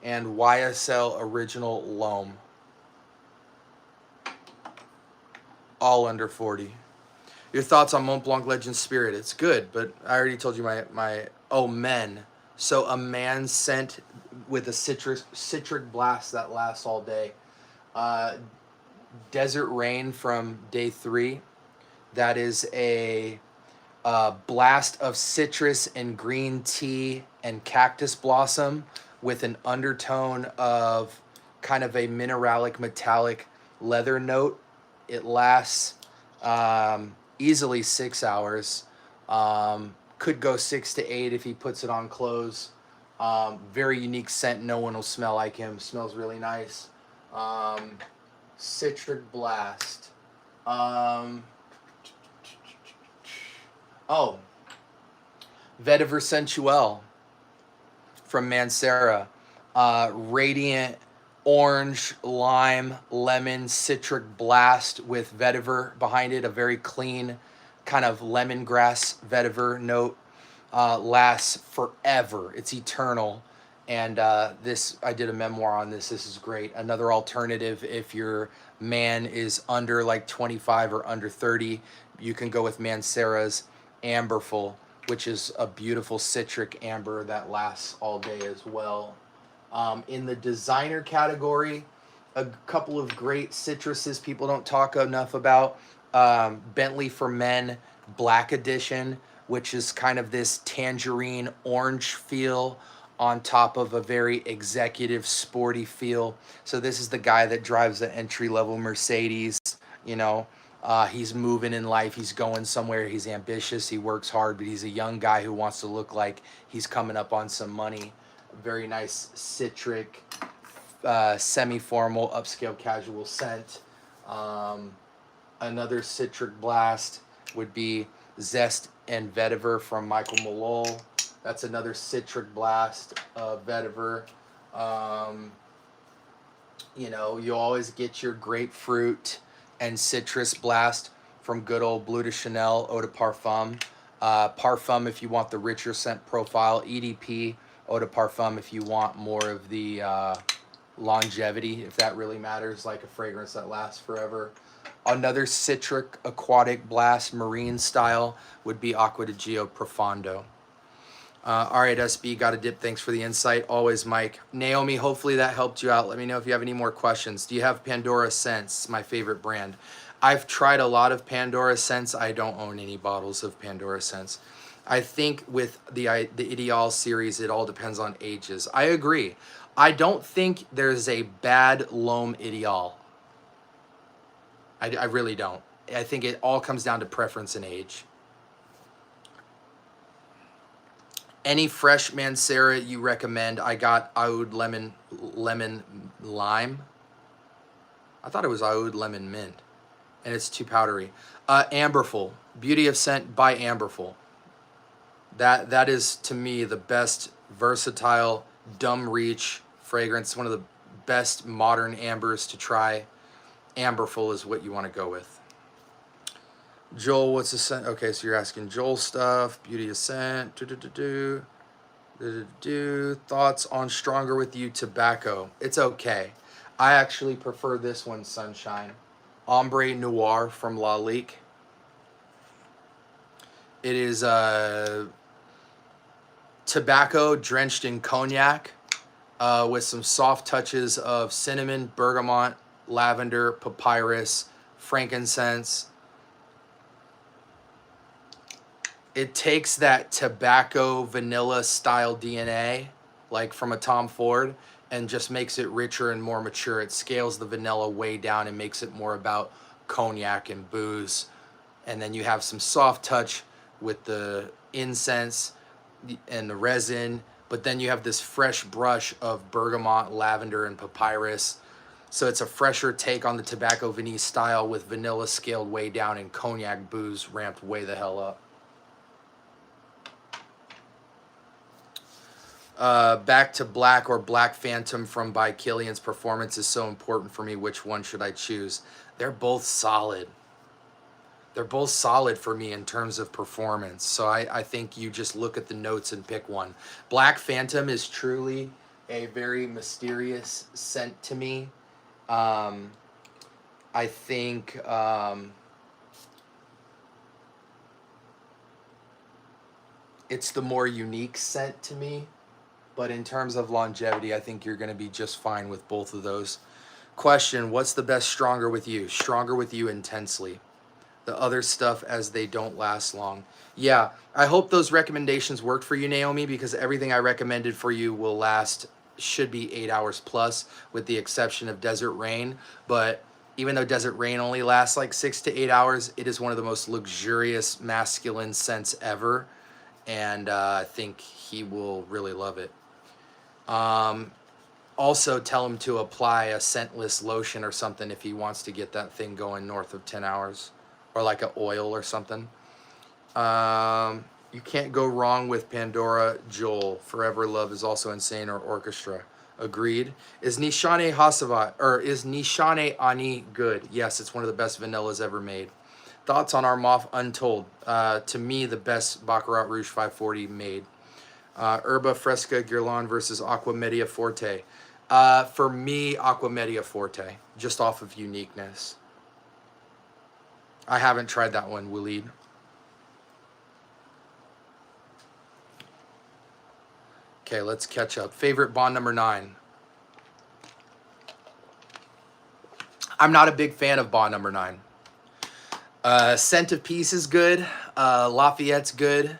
And YSL Original Loam. All under 40. Your thoughts on Mont Blanc Legend Spirit? It's good, but I already told you my oh, men. So a man scent with a citric blast that lasts all day. Desert Rain from day 3. That is a blast of citrus and green tea and cactus blossom with an undertone of kind of a mineralic metallic leather note. It lasts easily 6 hours. Could go 6 to 8 if he puts it on clothes. Very unique scent. No one will smell like him. Smells really nice. Citric Blast. Oh, Vetiver Sensuel from Mancera. Radiant orange, lime, lemon, citric blast with vetiver behind it. A very clean kind of lemongrass vetiver note. Lasts forever. It's eternal. And this, I did a memoir on this. This is great. Another alternative if your man is under like 25 or under 30, you can go with Mancera's Amberful, which is a beautiful citric amber that lasts all day as well. In the designer category, a couple of great citruses people don't talk enough about. Bentley for Men Black Edition, which is kind of this tangerine orange feel on top of a very executive sporty feel. So this is the guy that drives the entry-level Mercedes, you know. He's moving in life. He's going somewhere. He's ambitious. He works hard, but he's a young guy who wants to look like he's coming up on some money. Very nice citric, semi-formal, upscale casual scent. Another citric blast would be Zest and Vetiver from Michael Malol. That's another citric blast of vetiver. You know, you always get your grapefruit and citrus blast from good old Bleu de Chanel Eau de Parfum. Parfum if you want the richer scent profile. EDP Eau de Parfum if you want more of the longevity, if that really matters, like a fragrance that lasts forever. Another citric aquatic blast, marine style, would be Acqua di Gio Profondo. All right, SB, got a dip. Thanks for the insight. Always, Mike. Naomi, hopefully that helped you out. Let me know if you have any more questions. Do you have Pandora Scents? My favorite brand. I've tried a lot of Pandora Scents. I don't own any bottles of Pandora Scents. I think with the Ideal series, it all depends on ages. I agree. I don't think there's a bad L'Homme Ideal. I really don't. I think it all comes down to preference and age. Any fresh Mancera you recommend? I got Oud Lemon Lime. I thought it was Oud Lemon Mint. And it's too powdery. Amberful. Beauty of Scent by Amberful. That is, to me, the best versatile, dumb reach fragrance. One of the best modern ambers to try. Amberful is what you want to go with. Joel, what's the scent? Okay, so you're asking Joel stuff. Beauty of Scent. Thoughts on Stronger With You Tobacco? It's okay. I actually prefer this one, Sunshine. Ombre Noir from Lalique. It is tobacco drenched in cognac with some soft touches of cinnamon, bergamot, lavender, papyrus, frankincense. It takes that tobacco vanilla style DNA, like from a Tom Ford, and just makes it richer and more mature. It scales the vanilla way down and makes it more about cognac and booze. And then you have some soft touch with the incense and the resin, but then you have this fresh brush of bergamot, lavender, and papyrus. So it's a fresher take on the tobacco vanille style with vanilla scaled way down and cognac booze ramped way the hell up. Back to Black or Black Phantom from By Killian's performance is so important for me. Which one should I choose? They're both solid. They're both solid for me in terms of performance. So I think you just look at the notes and pick one. Black Phantom is truly a very mysterious scent to me. I think it's the more unique scent to me. But in terms of longevity, I think you're going to be just fine with both of those. Question, what's the best Stronger With You? Stronger With You intensely. The other stuff as they don't last long. Yeah, I hope those recommendations worked for you, Naomi, because everything I recommended for you will last, should be 8 hours plus, with the exception of Desert Rain. But even though Desert Rain only lasts like 6 to 8 hours, it is one of the most luxurious masculine scents ever. And I think he will really love it. Also tell him to apply a scentless lotion or something if he wants to get that thing going north of 10 hours. Or like an oil or something. You can't go wrong with Pandora Joel. Forever Love is also insane, or Orchestra. Agreed. Is Nishane Hasavat, or is Nishane Ani good? Yes, it's one of the best vanillas ever made. Thoughts on Armaf Untold? To me, the best Baccarat Rouge 540 made. Herba Fresca Guerlain versus Aqua Media Forte. For me, Aqua Media Forte, just off of uniqueness. I haven't tried that one, Waleed. Okay, let's catch up. Favorite Bond number 9. I'm not a big fan of Bond number 9. Scent of Peace is good. Lafayette's good.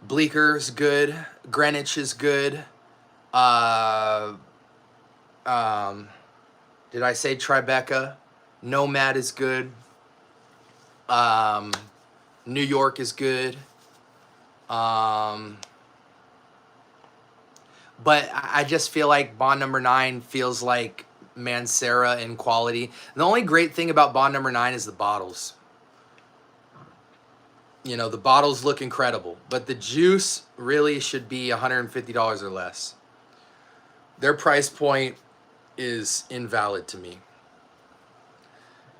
Bleeker's good. Greenwich is good. Did I say Tribeca? Nomad is good. New York is good. But I just feel like Bond number 9 feels like Mancera in quality. The only great thing about Bond number 9 is the bottles. You know, the bottles look incredible, but the juice really should be $150 or less. Their price point is invalid to me.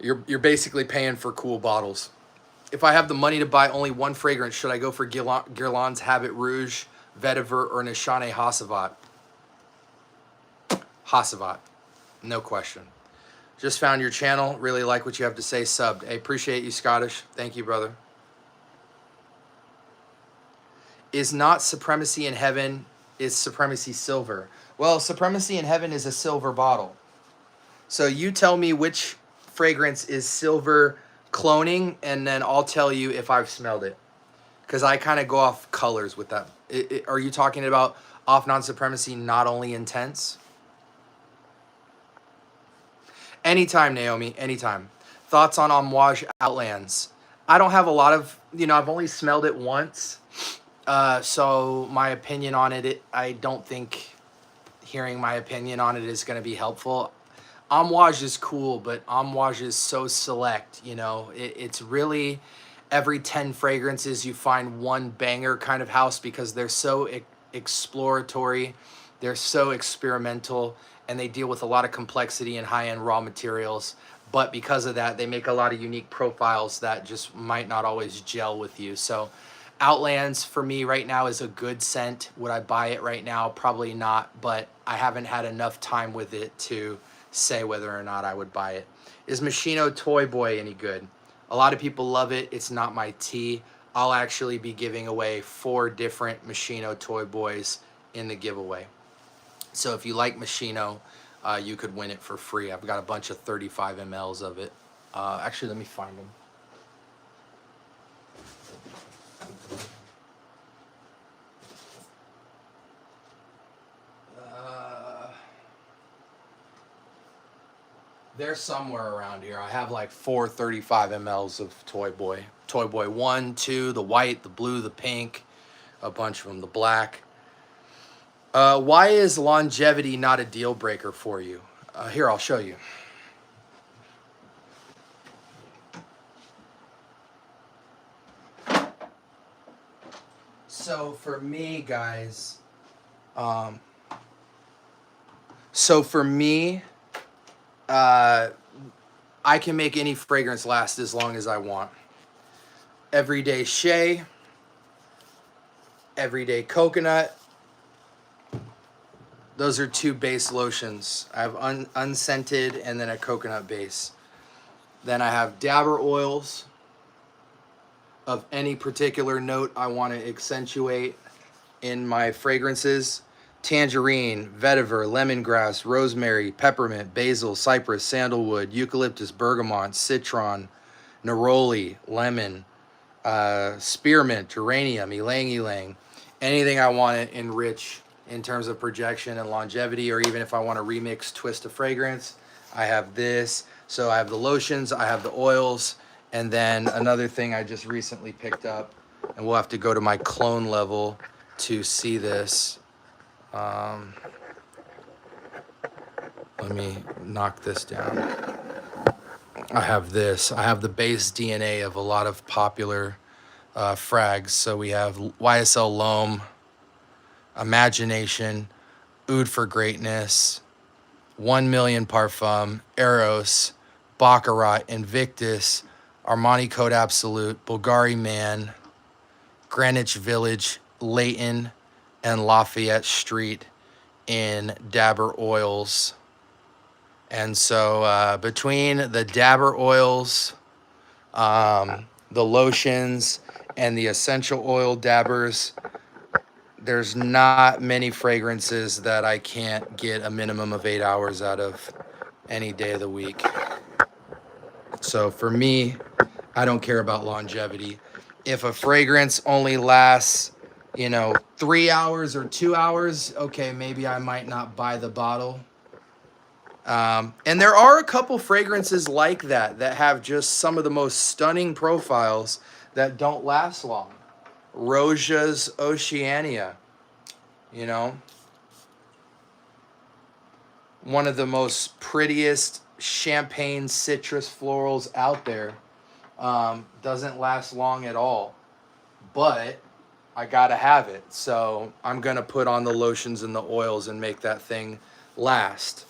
You're basically paying for cool bottles. If I have the money to buy only one fragrance, should I go for Guerlain's Habit Rouge, Vetiver, or Nishane Hasavat? Hasavat, no question. Just found your channel. Really like what you have to say. Subbed. I appreciate you, Scottish. Thank you, brother. Is not Supremacy in Heaven, is Supremacy silver? Well, Supremacy in Heaven is a silver bottle. So you tell me which fragrance is silver cloning, and then I'll tell you if I've smelled it. Because I kind of go off colors with that. Are you talking about off non-supremacy, not only intense? Anytime, Naomi, anytime. Thoughts on Amouage Outlands? I don't have a lot of, I've only smelled it once. So my opinion on it, I don't think hearing my opinion on it is going to be helpful. Amouage is cool, but Amouage is so select, it's really every 10 fragrances you find one banger kind of house, because they're so exploratory, they're so experimental, and they deal with a lot of complexity and high-end raw materials. But because of that, they make a lot of unique profiles that just might not always gel with you. So Outlands for me right now is a good scent. Would I buy it right now? Probably not, but I haven't had enough time with it to say whether or not I would buy it. Is Machino Toy Boy any good? A lot of people love it. It's not my tea. I'll actually be giving away 4 different Machino Toy Boys in the giveaway. So if you like Machino, you could win it for free. I've got a bunch of 35 mLs of it. Actually, let me find them. They're somewhere around here. I have like 4 35 mLs of Toy Boy. Toy Boy 1, 2, the white, the blue, the pink, a bunch of them, the black. Why is longevity not a deal breaker for you? Here, I'll show you. So for me, guys, I can make any fragrance last as long as I want. Everyday shea, everyday coconut. Those are 2 base lotions. I have unscented and then a coconut base. Then I have dabber oils of any particular note I want to accentuate in my fragrances. Tangerine, vetiver, lemongrass, rosemary, peppermint, basil, cypress, sandalwood, eucalyptus, bergamot, citron, neroli, lemon, spearmint, geranium, ylang ylang. Anything I want to enrich in terms of projection and longevity, or even if I want to remix, twist a fragrance, I have this. So I have the lotions, I have the oils, and then another thing I just recently picked up, and we'll have to go to my clone level to see this. Let me knock this down. I have this. I have the base DNA of a lot of popular frags. So we have YSL Loam, Imagination, Oud for Greatness, 1 Million Parfum, Eros, Baccarat, Invictus, Armani Code Absolute, Bulgari Man, Greenwich Village, Leighton, and Lafayette Street in dabber oils. And so between the dabber oils, the lotions, and the essential oil dabbers, there's not many fragrances that I can't get a minimum of 8 hours out of any day of the week. So for me, I don't care about longevity. If a fragrance only lasts, 3 hours or 2 hours, okay, maybe I might not buy the bottle. And there are a couple fragrances like that have just some of the most stunning profiles that don't last long. Roja's Oceania, one of the most prettiest champagne citrus florals out there. Doesn't last long at all, but I gotta have it. So I'm gonna put on the lotions and the oils and make that thing last.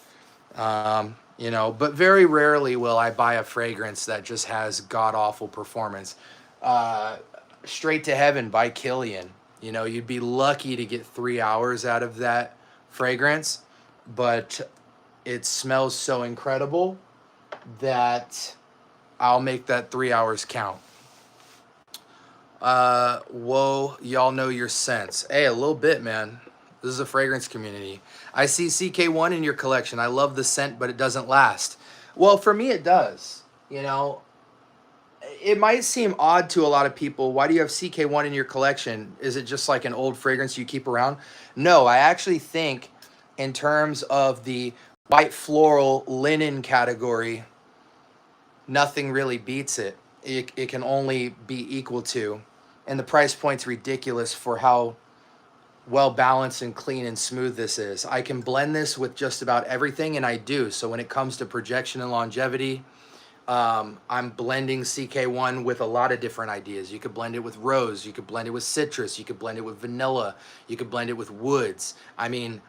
But very rarely will I buy a fragrance that just has god-awful performance. Straight to Heaven by Killian. You'd be lucky to get 3 hours out of that fragrance, but it smells so incredible that I'll make that 3 hours count. Whoa, y'all know your scents. Hey, a little bit, man. This is a fragrance community. I see CK1 in your collection. I love the scent, but it doesn't last. Well, for me, it does. It might seem odd to a lot of people. Why do you have CK1 in your collection? Is it just like an old fragrance you keep around? No, I actually think in terms of the white floral linen category, nothing really beats it. It can only be equal to. And the price point's ridiculous for how well balanced and clean and smooth this is. I can blend this with just about everything, and I do. So when it comes to projection and longevity, I'm blending CK1 with a lot of different ideas. You could blend it with rose, you could blend it with citrus, you could blend it with vanilla, you could blend it with woods. I mean,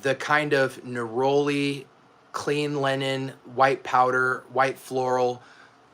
the kind of neroli, clean linen, white powder, white floral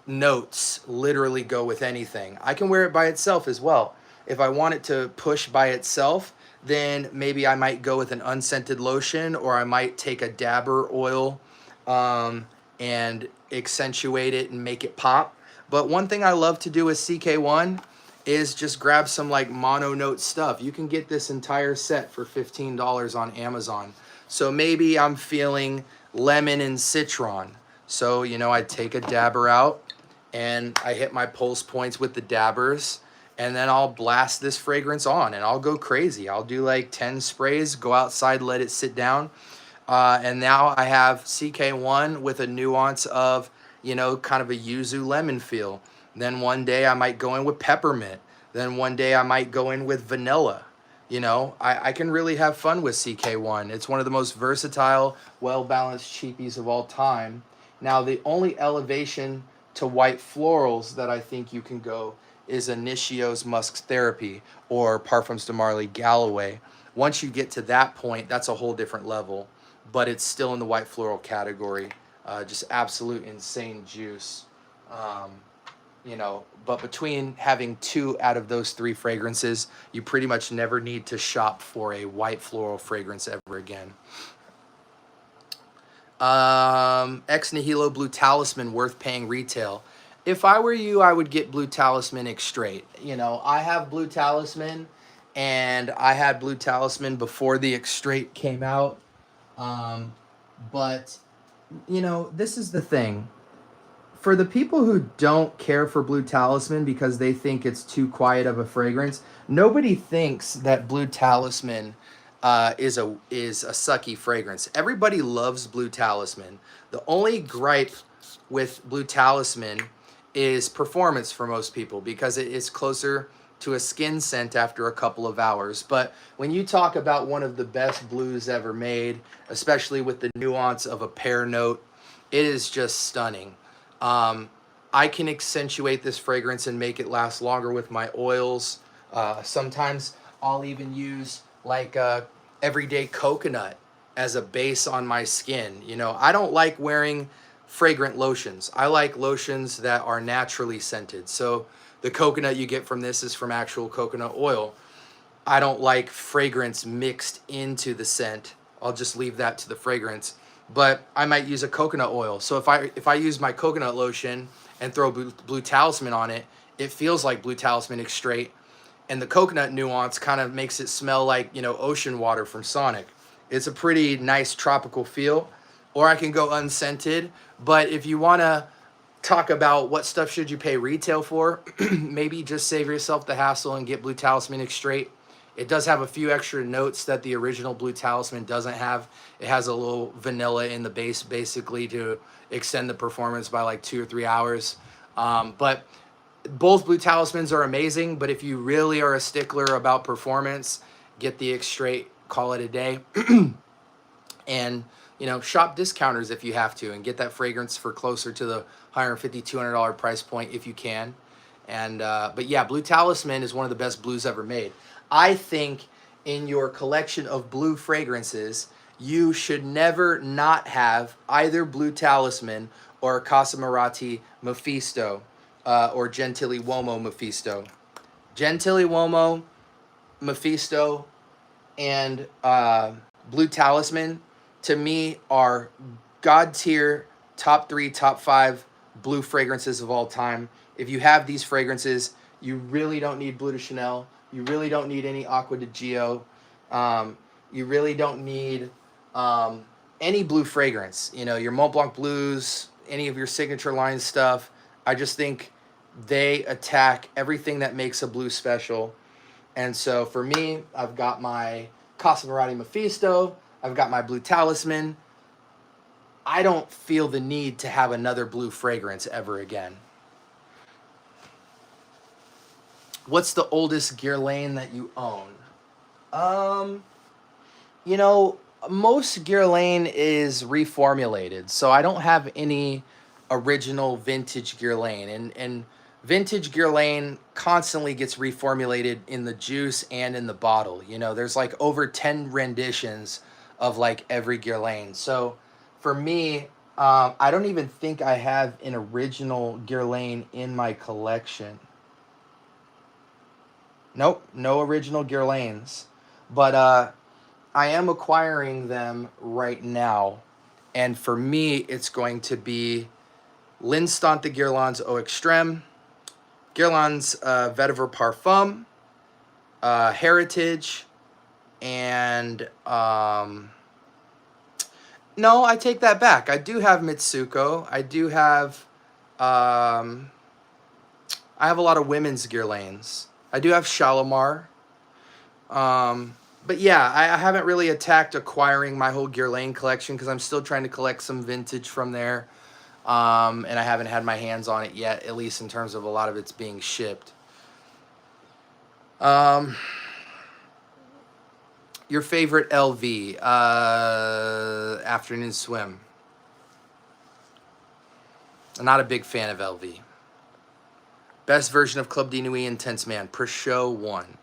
notes literally go with anything. I can wear it by itself as well. If I want it to push by itself, then maybe I might go with an unscented lotion, or I might take a dabber oil and accentuate it and make it pop. But one thing I love to do with CK1 is just grab some like mono note stuff. You can get this entire set for $15 on Amazon. So maybe I'm feeling lemon and citron. So, you know, I take a dabber out and I hit my pulse points with the dabbers, and then I'll blast this fragrance on and I'll go crazy. I'll do like 10 sprays, go outside, let it sit down. And now I have CK1 with a nuance of, you know, kind of a yuzu lemon feel. Then one day I might go in with peppermint. Then one day I might go in with vanilla. You know, I can really have fun with CK1. It's one of the most versatile, well-balanced cheapies of all time. Now, the only elevation to white florals that I think you can go is Initio's Musk Therapy or Parfums de Marly Galloway. Once you get to that point, that's a whole different level, but it's still in the white floral category. Just absolute insane juice. You know, but between having 2 out of those 3 fragrances, you pretty much never need to shop for a white floral fragrance ever again. Ex Nihilo Blue Talisman, worth paying retail. If I were you, I would get Blue Talisman Extrait. You know, I have Blue Talisman, and I had Blue Talisman before the Extrait came out. But, you know, this is the thing. For the people who don't care for Blue Talisman because they think it's too quiet of a fragrance, nobody thinks that Blue Talisman is a sucky fragrance. Everybody loves Blue Talisman. The only gripe with Blue Talisman is performance for most people because it is closer to a skin scent after a couple of hours. But when you talk about one of the best blues ever made, especially with the nuance of a pear note, it is just stunning. I can accentuate this fragrance and make it last longer with my oils. Sometimes I'll even use like everyday coconut as a base on my skin. You know, I don't like wearing fragrant lotions. I like lotions that are naturally scented. So the coconut you get from this is from actual coconut oil. I don't like fragrance mixed into the scent. I'll just leave that to the fragrance. But I might use a coconut oil. So if I use my coconut lotion and throw Blue Talisman on it, it feels like Blue Talisman Extrait, and the coconut nuance kind of makes it smell like, you know, ocean water from Sonic. It's a pretty nice tropical feel. Or I can go unscented. But if you want to talk about what stuff should you pay retail for, maybe just save yourself the hassle and get Blue Talisman Extrait. It does have a few extra notes that the original Blue Talisman doesn't have. It has a little vanilla in the base, basically, to extend the performance by like 2 or 3 hours. But both Blue Talismans are amazing, but if you really are a stickler about performance, get the Extrait, call it a day. And, you know, shop discounters if you have to and get that fragrance for closer to the $150, $200 price point if you can. And but yeah, Blue Talisman is one of the best blues ever made. I think in your collection of blue fragrances, you should never not have either Blue Talisman or Casa Marati Mephisto or Gentili Uomo Mephisto. Gentili Uomo, Mephisto, and Blue Talisman, to me, are God tier, top 3, top 5 blue fragrances of all time. If you have these fragrances, you really don't need Bleu de Chanel. You really don't need any Acqua di Gio. You really don't need any blue fragrance. You know, your Mont Blanc Blues, any of your signature line stuff. I just think they attack everything that makes a blue special. And so for me, I've got my Casa Marati Mephisto. I've got my Blue Talisman. I don't feel the need to have another blue fragrance ever again. What's the oldest Guerlain that you own? You know, most Guerlain is reformulated, so I don't have any original vintage Guerlain. And vintage Guerlain constantly gets reformulated in the juice and in the bottle. You know, there's like over 10 renditions of like every Guerlain. So for me, I don't even think I have an original Guerlain in my collection. Nope, no original Guerlains. But I am acquiring them right now. And for me, it's going to be L'Instant de Guerlain's Eau Extreme, Guerlain's Vetiver Parfum, Heritage, and no, I take that back. I do have Mitsuko. I do have I have a lot of women's Guerlains. I do have Shalimar. But yeah, I haven't really attacked acquiring my whole Guerlain collection because I'm still trying to collect some vintage from there. And I haven't had my hands on it yet, at least in terms of a lot of it's being shipped. Your favorite LV, Afternoon Swim. I'm not a big fan of LV. Best version of Club de Nuit Intense Man, Peugeot 1.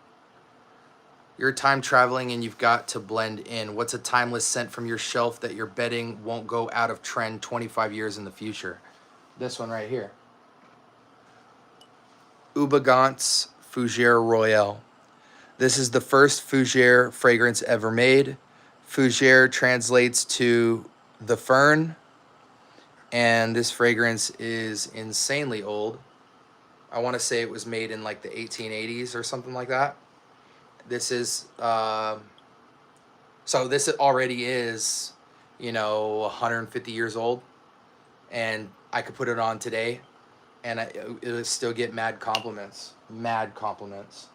You're time traveling and you've got to blend in. What's a timeless scent from your shelf that you're betting won't go out of trend 25 years in the future? This one right here. Ubagant's Fougere Royale. This is the first Fougere fragrance ever made. Fougere translates to the fern, and this fragrance is insanely old. I want to say it was made in like the 1880s or something like that. This is, so this already is, 150 years old, and I could put it on today, and it would still get mad compliments. Mad compliments.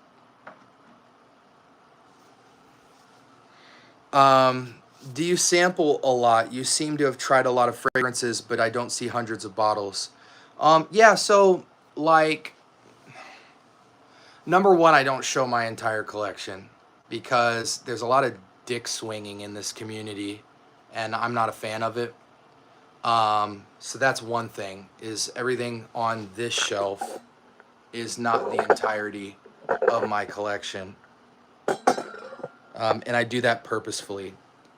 Do you sample a lot? You seem to have tried a lot of fragrances, but I don't see hundreds of bottles. Yeah, so, like, number one, I don't show my entire collection because there's a lot of dick swinging in this community, and I'm not a fan of it. So that's one thing, is everything on this shelf is not the entirety of my collection. And I do that purposefully.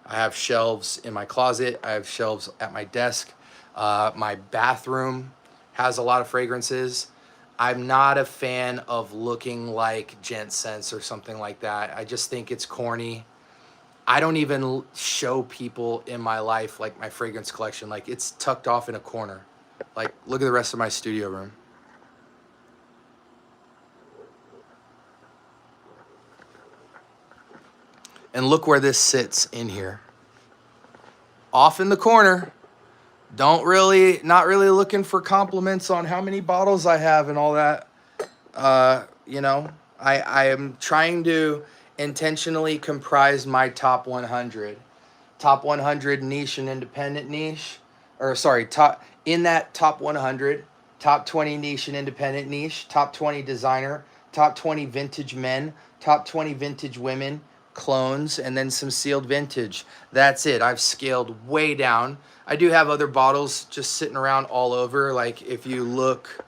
I have shelves in my closet. I have shelves at my desk. My bathroom has a lot of fragrances. I'm not a fan of looking like Gent Sense or something like that. I just think it's corny. I don't even show people in my life like my fragrance collection. Like, it's tucked off in a corner. Like, look at the rest of my studio room. And look where this sits in here. Off in the corner. Not really looking for compliments on how many bottles I have and all that. I am trying to intentionally comprise my top 100. Top 100 niche and independent niche. In that top 100, top 20 niche and independent niche, top 20 designer, top 20 vintage men, top 20 vintage women, clones, and then some sealed vintage. That's it. I've scaled way down. I do have other bottles just sitting around all over. Like, if you look,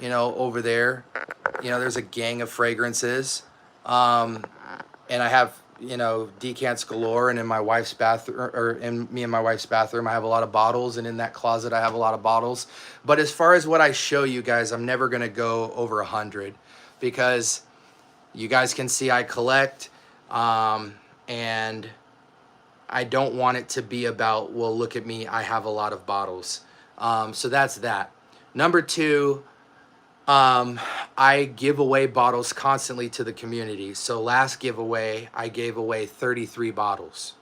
over there, there's a gang of fragrances. And I have, decants galore, and in my wife's bathroom, or in me and my wife's bathroom, I have a lot of bottles, and in that closet, I have a lot of bottles. But as far as what I show you guys, I'm never going to go over 100 because you guys can see I collect, and I don't want it to be about, well, look at me, I have a lot of bottles. So that's that. Number two, I give away bottles constantly to the community. So last giveaway, I gave away 33 bottles.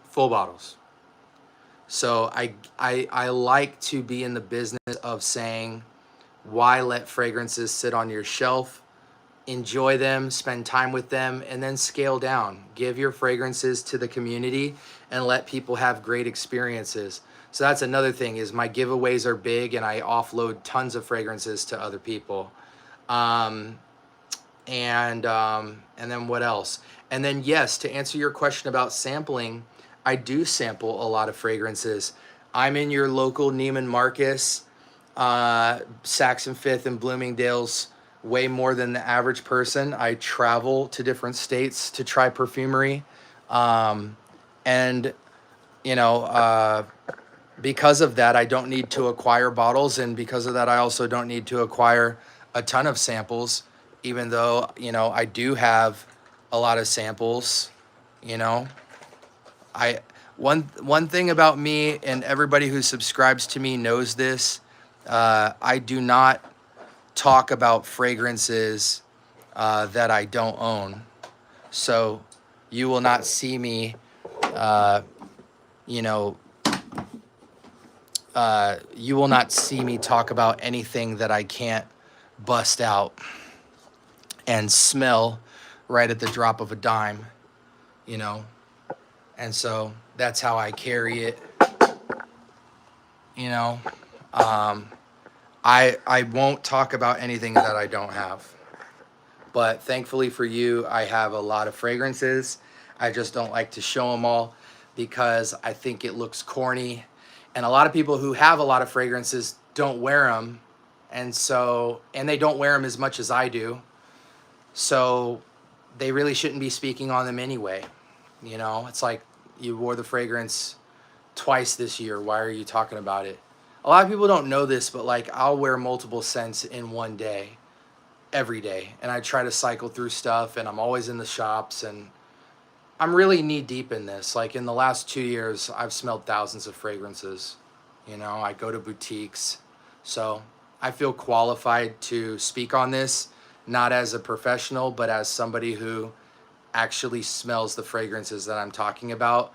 Full bottles. So I like to be in the business of saying, why let fragrances sit on your shelf? Enjoy them, spend time with them, and then scale down. Give your fragrances to the community and let people have great experiences. So that's another thing, is my giveaways are big and I offload tons of fragrances to other people. And then what else? And then, yes, to answer your question about sampling, I do sample a lot of fragrances. I'm in your local Neiman Marcus, Saks and Fifth, and Bloomingdale's way more than the average person. I travel to different states to try perfumery. Because of that, I don't need to acquire bottles. And because of that, I also don't need to acquire a ton of samples, even though, I do have a lot of samples. One thing about me, and everybody who subscribes to me knows this, I do not talk about fragrances that I don't own. So you will not see me, you know, you will not see me talk about anything that I can't bust out and smell right at the drop of a dime, you know. And so that's how I carry it, you know. I won't talk about anything that I don't have. But thankfully for you, I have a lot of fragrances. I just don't like to show them all because I think it looks corny. And a lot of people who have a lot of fragrances don't wear them. And they don't wear them as much as I do. So they really shouldn't be speaking on them anyway. You know, it's like you wore the fragrance twice this year. Why are you talking about it? A lot of people don't know this, but like I'll wear multiple scents in one day, every day. And I try to cycle through stuff, and I'm always in the shops, and I'm really knee deep in this. Like in the last 2 years, I've smelled thousands of fragrances. You know, I go to boutiques. So I feel qualified to speak on this, not as a professional, but as somebody who actually smells the fragrances that I'm talking about.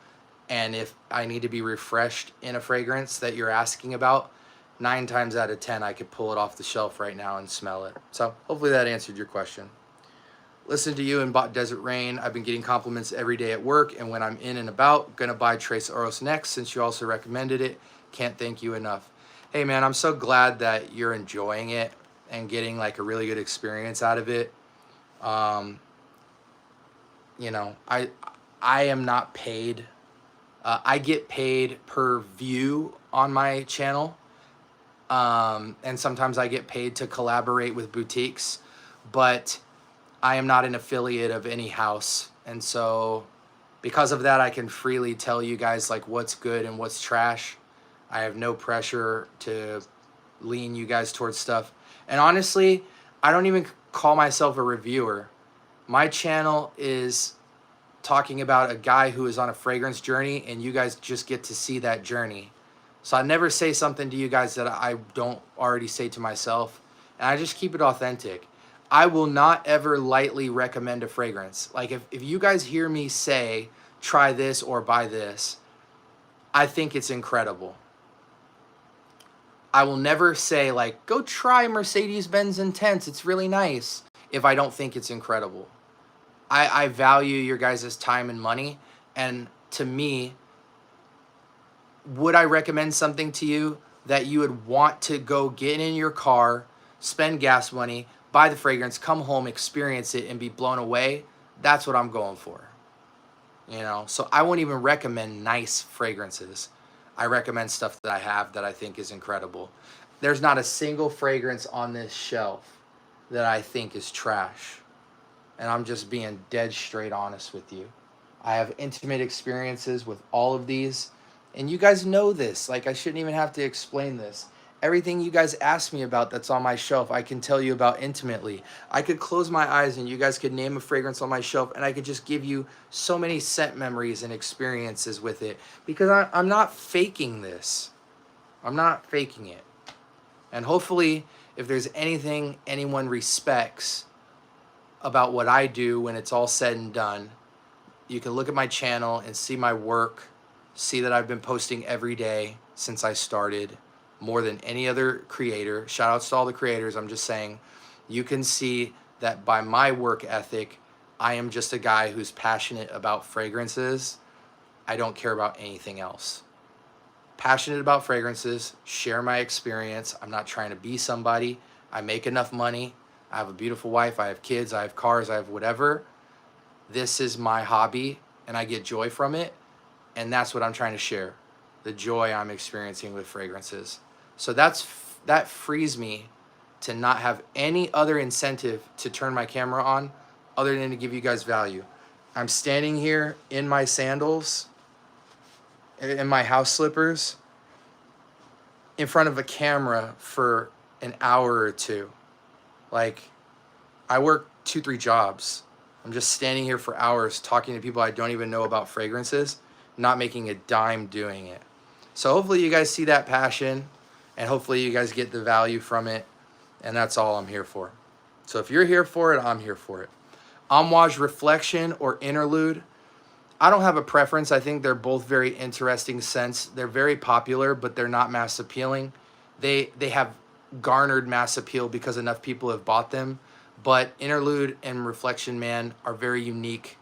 And if I need to be refreshed in a fragrance that you're asking about, 9 times out of 10, I could pull it off the shelf right now and smell it. So hopefully that answered your question. Listen to you and bought Desert Rain. I've been getting compliments every day at work, and when I'm in and about, gonna buy Trace Oros next since you also recommended it. Can't thank you enough. Hey man, I'm so glad that you're enjoying it and getting like a really good experience out of it. You know, I am not paid. I get paid per view on my channel. And sometimes I get paid to collaborate with boutiques, but I am not an affiliate of any house. And so because of that, I can freely tell you guys like what's good and what's trash. I have no pressure to lean you guys towards stuff. And honestly, I don't even call myself a reviewer. My channel is talking about a guy who is on a fragrance journey, and you guys just get to see that journey. So I never say something to you guys that I don't already say to myself, and I just keep it authentic. I will not ever lightly recommend a fragrance. Like if you guys hear me say, try this or buy this, I think it's incredible. I will never say like, go try Mercedes-Benz Intense, it's really nice, if I don't think it's incredible. I value your guys' time and money, and to me, would I recommend something to you that you would want to go get in your car, spend gas money, buy the fragrance, come home, experience it, and be blown away? That's what I'm going for. You know, so I won't even recommend nice fragrances. I recommend stuff that I have that I think is incredible. There's not a single fragrance on this shelf that I think is trash. And I'm just being dead straight honest with you. I have intimate experiences with all of these. And you guys know this. Like, I shouldn't even have to explain this. Everything you guys ask me about that's on my shelf, I can tell you about intimately. I could close my eyes and you guys could name a fragrance on my shelf, and I could just give you so many scent memories and experiences with it. Because I'm not faking this. I'm not faking it. And hopefully, if there's anything anyone respects about what I do when it's all said and done, you can look at my channel and see my work, see that I've been posting every day since I started, more than any other creator. Shout outs to all the creators. I'm just saying, you can see that by my work ethic, I am just a guy who's passionate about fragrances. I don't care about anything else. Passionate about fragrances, share my experience. I'm not trying to be somebody. I make enough money. I have a beautiful wife, I have kids, I have cars, I have whatever. This is my hobby, and I get joy from it, and that's what I'm trying to share, the joy I'm experiencing with fragrances. So that frees me to not have any other incentive to turn my camera on other than to give you guys value. I'm standing here in my sandals, in my house slippers, in front of a camera for an hour or two. Like, I work 2-3 jobs. I'm just standing here for hours talking to people I don't even know about fragrances, not making a dime doing it. So hopefully you guys see that passion, and hopefully you guys get the value from it. And that's all I'm here for. So if you're here for it, I'm here for it. Amouage Reflection or Interlude. I don't have a preference. I think they're both very interesting scents. They're very popular, but they're not mass appealing. They have garnered mass appeal because enough people have bought them. But Interlude and Reflection Man are very unique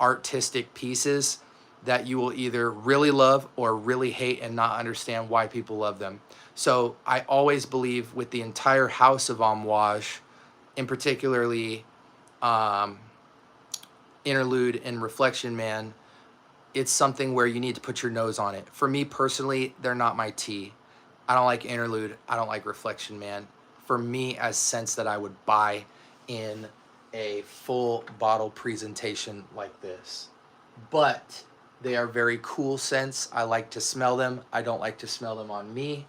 artistic pieces that you will either really love or really hate and not understand why people love them. So I always believe with the entire house of Amouage, in particularly Interlude and Reflection Man, it's something where you need to put your nose on it. For me personally, they're not my tea. I don't like Interlude. I don't like Reflection Man. For me, as scents that I would buy in a full bottle presentation like this. But they are very cool scents. I like to smell them. I don't like to smell them on me.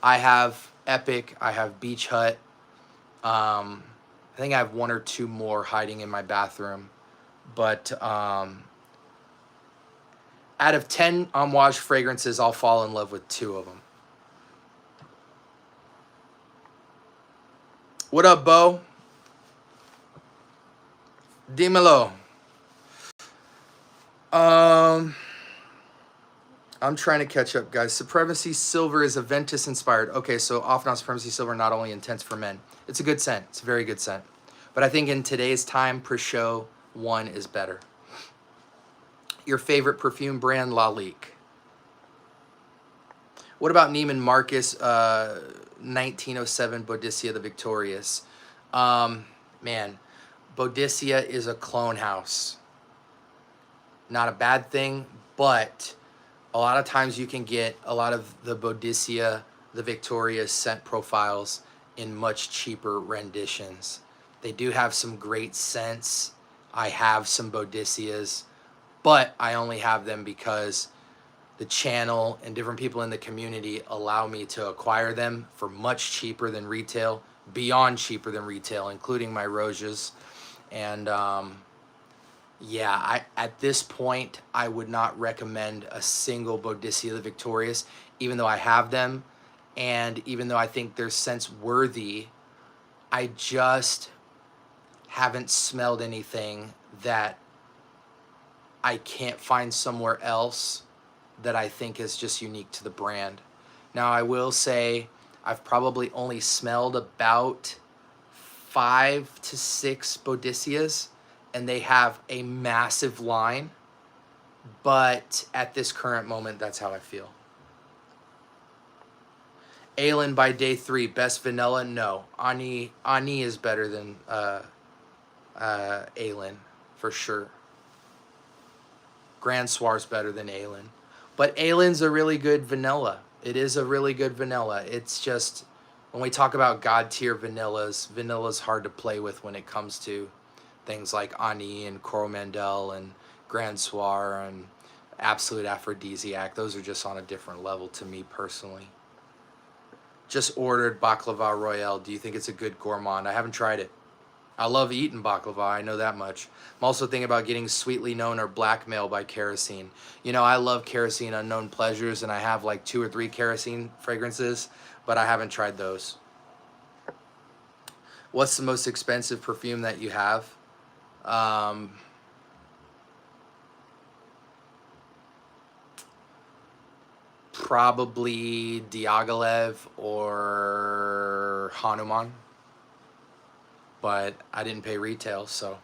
I have Epic. I have Beach Hut. I think I have one or two more hiding in my bathroom. But out of 10 Amouage fragrances, I'll fall in love with 2 of them. What up, Bo? Dímelo. I'm trying to catch up, guys. Supremacy Silver is Aventus inspired. Okay, so off and on Supremacy Silver, not only intense for men. It's a good scent. It's a very good scent. But I think in today's time, per show, 1 is better. Your favorite perfume brand, Lalique. What about Neiman Marcus 1907 Boadicea the Victorious? Man, Boadicea is a clone house. Not a bad thing, but a lot of times you can get a lot of the Boadicea the Victorious scent profiles in much cheaper renditions. They do have some great scents. I have some Boadiceas, but I only have them because the channel and different people in the community allow me to acquire them for much cheaper than retail, beyond cheaper than retail, including my Rojas. And yeah, at this point, I would not recommend a single Boadicea the Victorious, even though I have them, and even though I think they're scents worthy, I just haven't smelled anything that I can't find somewhere else that I think is just unique to the brand. Now, I will say I've probably only smelled about 5 to 6 Boadiceas, and they have a massive line, but at this current moment, that's how I feel. Aylin by Day 3, best vanilla? No. Ani is better than Aylin, for sure. Grand Soir's better than Aylin. But Aylin's a really good vanilla. It is a really good vanilla. It's just, when we talk about God-tier vanillas, vanilla's hard to play with when it comes to things like Ani and Coromandel and Grand Soir and Absolute Aphrodisiac. Those are just on a different level to me personally. Just ordered Baklava Royale. Do you think it's a good gourmand? I haven't tried it. I love eating baklava, I know that much. I'm also thinking about getting Sweetly Known or Blackmail by Kerosene. You know, I love Kerosene Unknown Pleasures, and I have like 2 or 3 Kerosene fragrances, but I haven't tried those. What's the most expensive perfume that you have? Probably Diaghilev or Hanuman. But I didn't pay retail, so.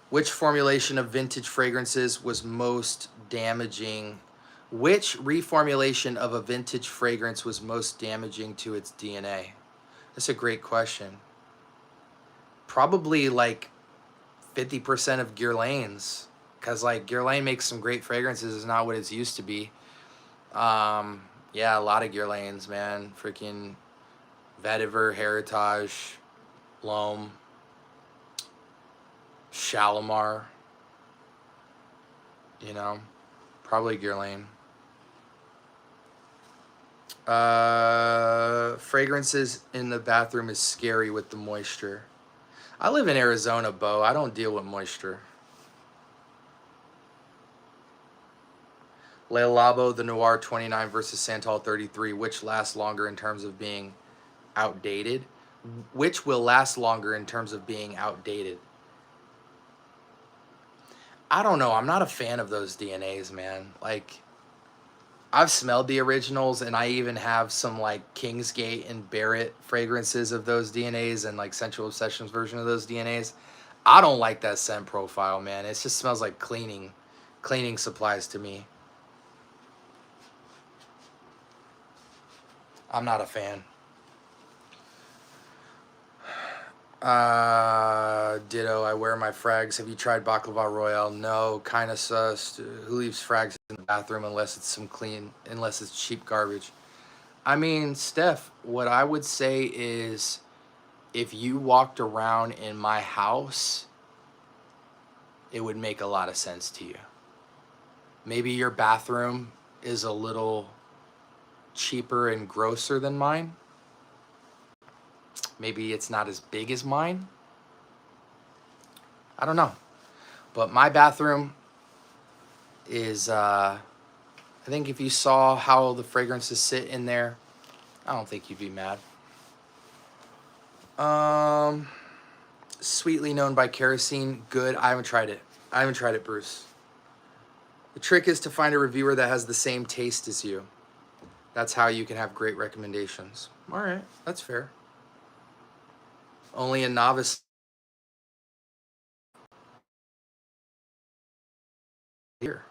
Which formulation of vintage fragrances was most damaging? Which reformulation of a vintage fragrance was most damaging to its DNA? That's a great question. Probably like 50% of Guerlain's, because like Guerlain makes some great fragrances. It's not what it's used to be. Yeah, a lot of Guerlain's, man. Freaking Vetiver, Heritage, L'Homme, Shalimar, you know, probably Guerlain. Fragrances in the bathroom is scary with the moisture. I live in Arizona, Bo. I don't deal with moisture. Le Labo, the Noir 29 versus Santal 33. Which lasts longer in terms of being outdated? Which will last longer in terms of being outdated? I don't know. I'm not a fan of those DNAs, man. Like, I've smelled the originals, and I even have some like Kingsgate and Barrett fragrances of those DNAs and like Sensual Obsessions version of those DNAs. I don't like that scent profile, man. It just smells like cleaning supplies to me. I'm not a fan. Ditto, I wear my frags. Have you tried Baklava Royale? No, kind of sus. Who leaves frags in the bathroom unless it's cheap garbage? I mean, Steph, what I would say is if you walked around in my house, it would make a lot of sense to you. Maybe your bathroom is a little cheaper and grosser than mine. Maybe it's not as big as mine. I don't know. But my bathroom is, I think if you saw how the fragrances sit in there, I don't think you'd be mad. Sweetly Known by Kerosene, good. I haven't tried it, Bruce. The trick is to find a reviewer that has the same taste as you. That's how you can have great recommendations. All right, that's fair. Only a novice here.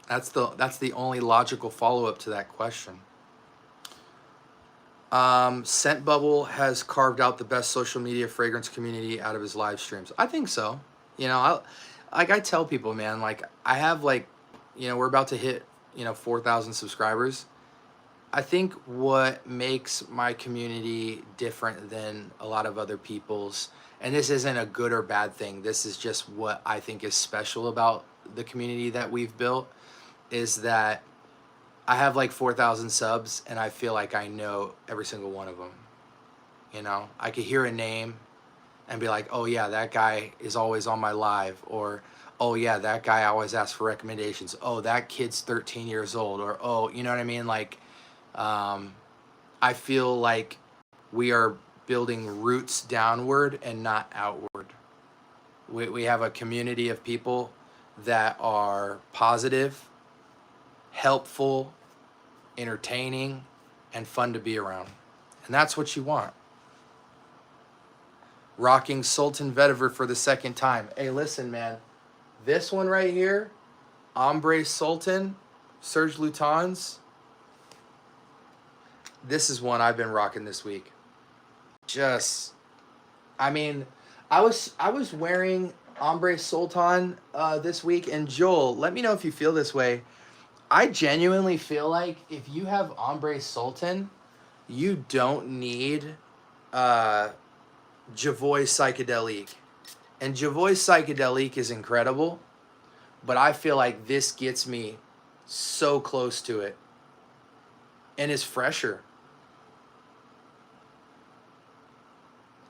That's the only logical follow-up to that question. Scent Bubble has carved out the best social media fragrance community out of his live streams. I think so. You know, I tell people, man, like I have like, you know, we're about to hit, 4,000 subscribers. I think what makes my community different than a lot of other people's, and this isn't a good or bad thing, this is just what I think is special about the community that we've built, is that I have like 4,000 subs and I feel like I know every single one of them. You know, I could hear a name and be like, oh yeah, that guy is always on my live, or oh yeah, that guy always asks for recommendations. Oh, that kid's 13 years old, or oh, you know what I mean? Like, I feel like we are building roots downward and not outward. We have a community of people that are positive, helpful, entertaining, and fun to be around. And that's what you want. Rocking Sultan Vetiver for the second time. Hey, listen, man. This one right here, Ombre Sultan, Serge Lutens. This is one I've been rocking this week. I mean, I was wearing Ombre Sultan this week, and Joel, let me know if you feel this way. I genuinely feel like if you have Ombre Sultan, you don't need Javoy Psychedelic. And Javoy Psychedelic is incredible, but I feel like this gets me so close to it and is fresher.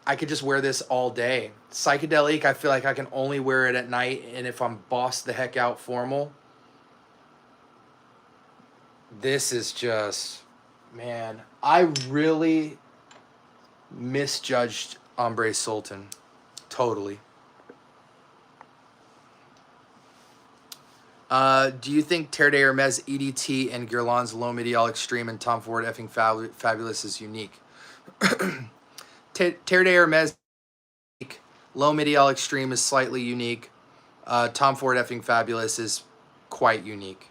I could just wear this all day. Psychedelic, I feel like I can only wear it at night, and if I'm bossed the heck out formal. This is just, man, I really misjudged Ombre Sultan. Totally. Do you think Terre de Hermes EDT and Guerlain's Low Medial Extreme and Tom Ford effing Fabulous is unique? Terre de Hermes Low Medial Extreme is slightly unique. Tom Ford effing Fabulous is quite unique.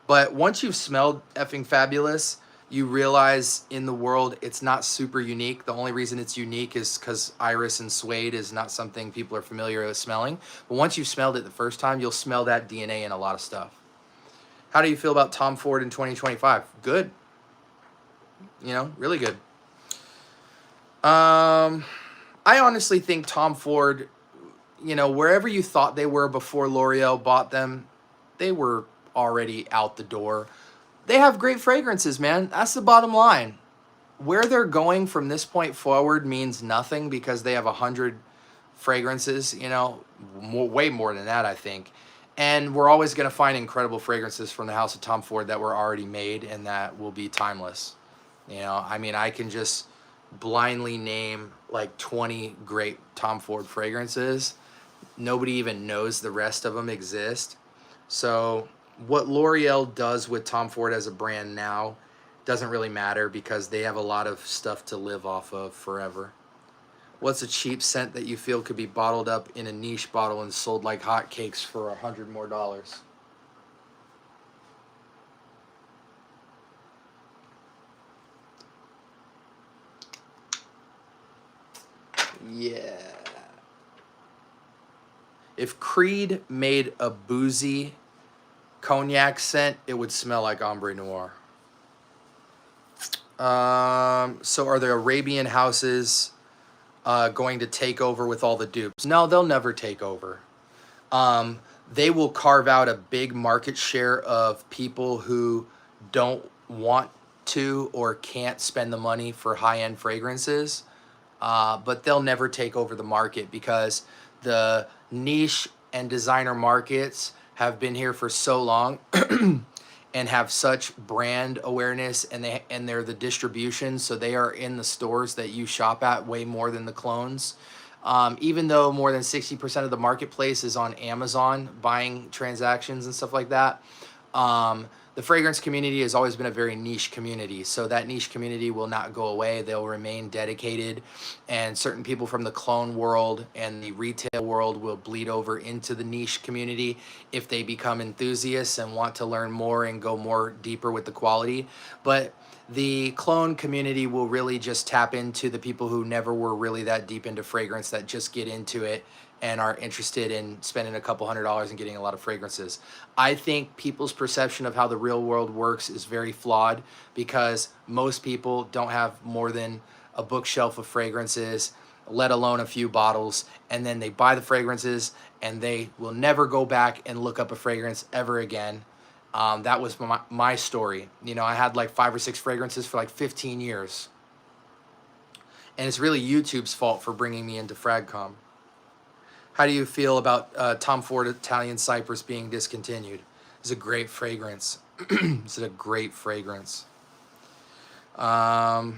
But once you've smelled effing Fabulous, you realize in the world it's not super unique. The only reason it's unique is because iris and suede is not something people are familiar with smelling. But once you've smelled it the first time, you'll smell that DNA in a lot of stuff. How do you feel about Tom Ford in 2025? Good. You know, really good. I honestly think Tom Ford, you know, wherever you thought they were before L'Oreal bought them, they were already out the door. They have great fragrances, man. That's the bottom line. Where they're going from this point forward means nothing because they have 100 fragrances, you know, way more than that, I think. And we're always going to find incredible fragrances from the house of Tom Ford that were already made and that will be timeless. You know, I mean, I can just blindly name like 20 great Tom Ford fragrances. Nobody even knows the rest of them exist. So what L'Oreal does with Tom Ford as a brand now doesn't really matter because they have a lot of stuff to live off of forever. What's a cheap scent that you feel could be bottled up in a niche bottle and sold like hotcakes for $100 more? Yeah. If Creed made a boozy cognac scent, it would smell like Ombre Noir. So are the Arabian houses going to take over with all the dupes? No, they'll never take over. They will carve out a big market share of people who don't want to or can't spend the money for high-end fragrances, but they'll never take over the market because the niche and designer markets have been here for so long and have such brand awareness, and they're the distribution, so they are in the stores that you shop at way more than the clones. Even though more than 60% of the marketplace is on Amazon buying transactions and stuff like that, the fragrance community has always been a very niche community. So that niche community will not go away. They'll remain dedicated, and certain people from the clone world and the retail world will bleed over into the niche community if they become enthusiasts and want to learn more and go more deeper with the quality. But the clone community will really just tap into the people who never were really that deep into fragrance, that just get into it and are interested in spending a couple $100 and getting a lot of fragrances. I think people's perception of how the real world works is very flawed because most people don't have more than a bookshelf of fragrances, let alone a few bottles, and then they buy the fragrances and they will never go back and look up a fragrance ever again. That was my story. You know, I had like 5 or 6 fragrances for like 15 years. And it's really YouTube's fault for bringing me into FragCom. How do you feel about Tom Ford Italian Cypress being discontinued? It's a great fragrance. It's a great fragrance. I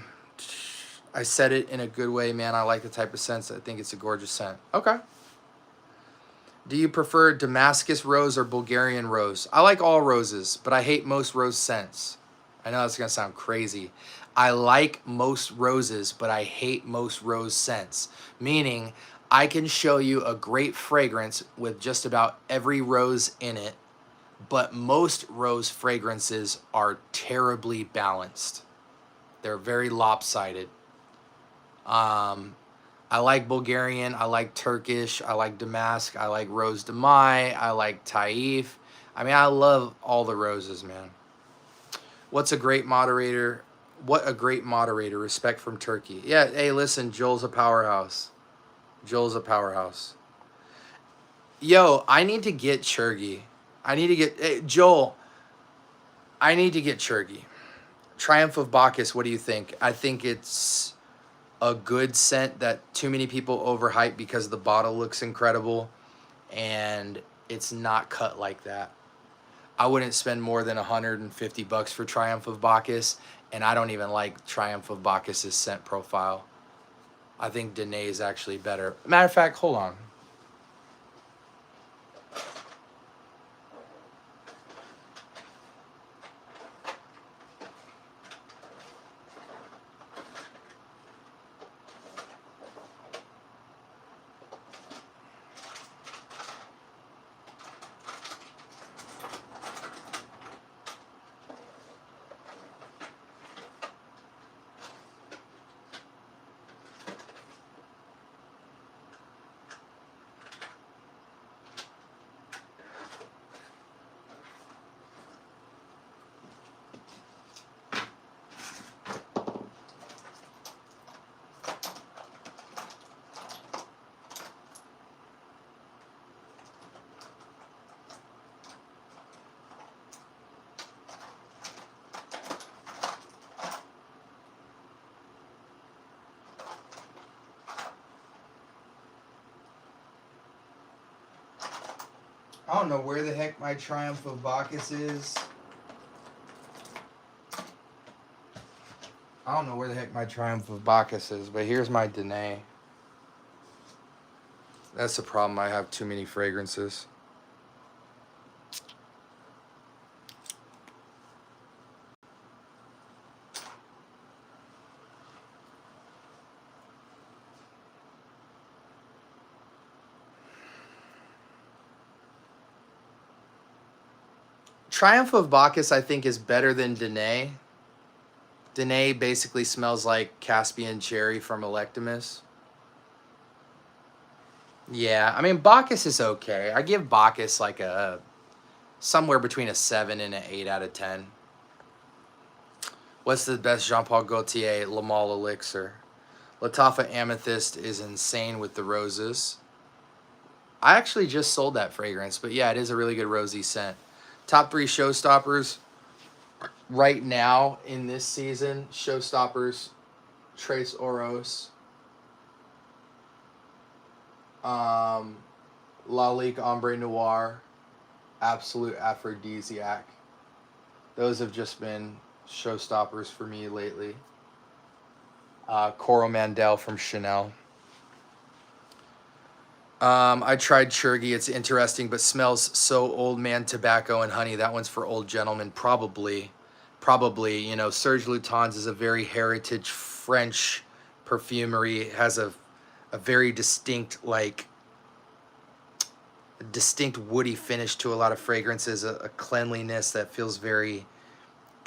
said it in a good way, man. I like the type of scents. I think it's a gorgeous scent. Okay. Do you prefer Damascus rose or Bulgarian rose? I like all roses, but I hate most rose scents. I know that's going to sound crazy. I like most roses, but I hate most rose scents. Meaning, I can show you a great fragrance with just about every rose in it, but most rose fragrances are terribly balanced. They're very lopsided. I like Bulgarian, I like Turkish, I like Damask, I like Rose de Mai, I like Taif. I mean, I love all the roses, man. What's a great moderator? What a great moderator. Respect from Turkey. Yeah, hey, listen, Joel's a powerhouse. Joel's a powerhouse. Yo, I need to get Chergy. I need to get... Hey, Joel, I need to get Chergy. Triumph of Bacchus, what do you think? I think it's a good scent that too many people overhype because the bottle looks incredible and it's not cut like that. I wouldn't spend more than $150 for Triumph of Bacchus, and I don't even like Triumph of Bacchus's scent profile. I think Danae is actually better. Matter of fact, hold on. I don't know where the heck my Triumph of Bacchus is. I don't know where the heck my Triumph of Bacchus is, but here's my Danae. That's the problem. I have too many fragrances. Triumph of Bacchus, I think, is better than Danae. Danae basically smells like Caspian cherry from Electimus. Yeah, I mean, Bacchus is okay. I give Bacchus like a somewhere between a 7 and an 8 out of 10. What's the best Jean-Paul Gaultier? Le Male Elixir. Latafa Amethyst is insane with the roses. I actually just sold that fragrance, but yeah, it is a really good rosy scent. Top 3 showstoppers right now in this season. Showstoppers, Tres Oros, Lalique Ombre Noir, Absolute Aphrodisiac. Those have just been showstoppers for me lately. Coromandel from Chanel. I tried Churgi. It's interesting, but smells so old man tobacco and honey. That one's for old gentlemen, probably. You know, Serge Lutens is a very heritage French perfumery. It has a very distinct, like, distinct woody finish to a lot of fragrances, a cleanliness that feels very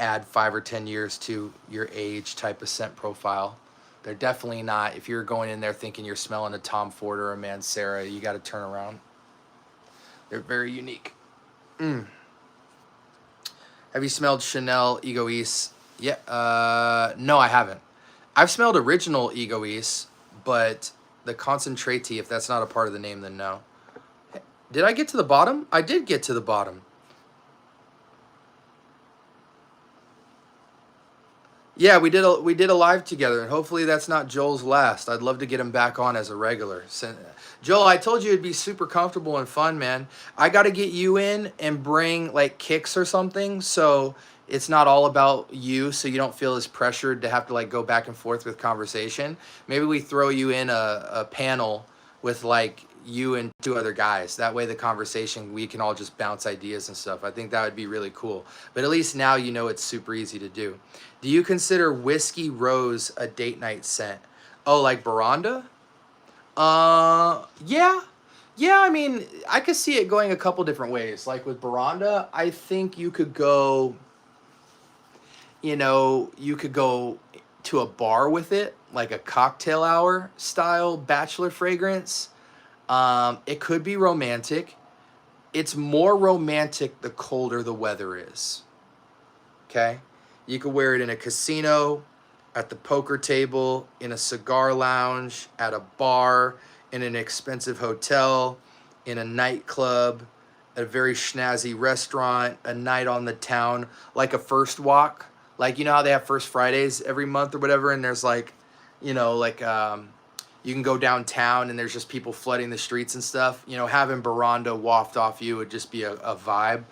add 5 or 10 years to your age type of scent profile. They're definitely not, if you're going in there thinking you're smelling a Tom Ford or a Mancera, you got to turn around. They're very unique. Have you smelled Chanel Egoise? Yeah, no, I haven't. I've smelled original Egoise, but the Concentrate, if that's not a part of the name, then no. Did I get to the bottom? I did get to the bottom. Yeah, we did a live together, and hopefully that's not Joel's last. I'd love to get him back on as a regular. Joel, I told you it'd be super comfortable and fun, man. I got to get you in and bring like kicks or something, so it's not all about you, so you don't feel as pressured to have to like go back and forth with conversation. Maybe we throw you in a panel with like you and 2 other guys. That way the conversation, we can all just bounce ideas and stuff. I think that would be really cool. But at least now you know it's super easy to do. Do you consider Whiskey Rose a date night scent? Oh, like Baranda? Yeah. Yeah, I mean, I could see it going a couple different ways. Like with Baranda, I think you could go, you know, you could go to a bar with it, like a cocktail hour style bachelor fragrance. It could be romantic. It's more romantic the colder the weather is. Okay? You could wear it in a casino, at the poker table, in a cigar lounge, at a bar, in an expensive hotel, in a nightclub, at a very schnazzy restaurant, a night on the town, like a first walk. Like, you know how they have First Fridays every month or whatever, and there's like, you know, like, you can go downtown and there's just people flooding the streets and stuff. You know, having Baranda waft off you would just be a vibe.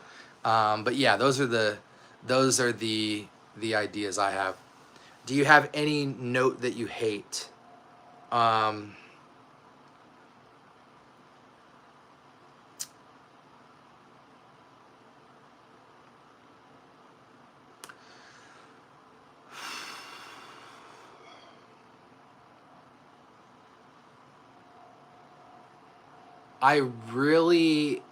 But yeah, those are the ideas I have. Do you have any note that you hate? I really,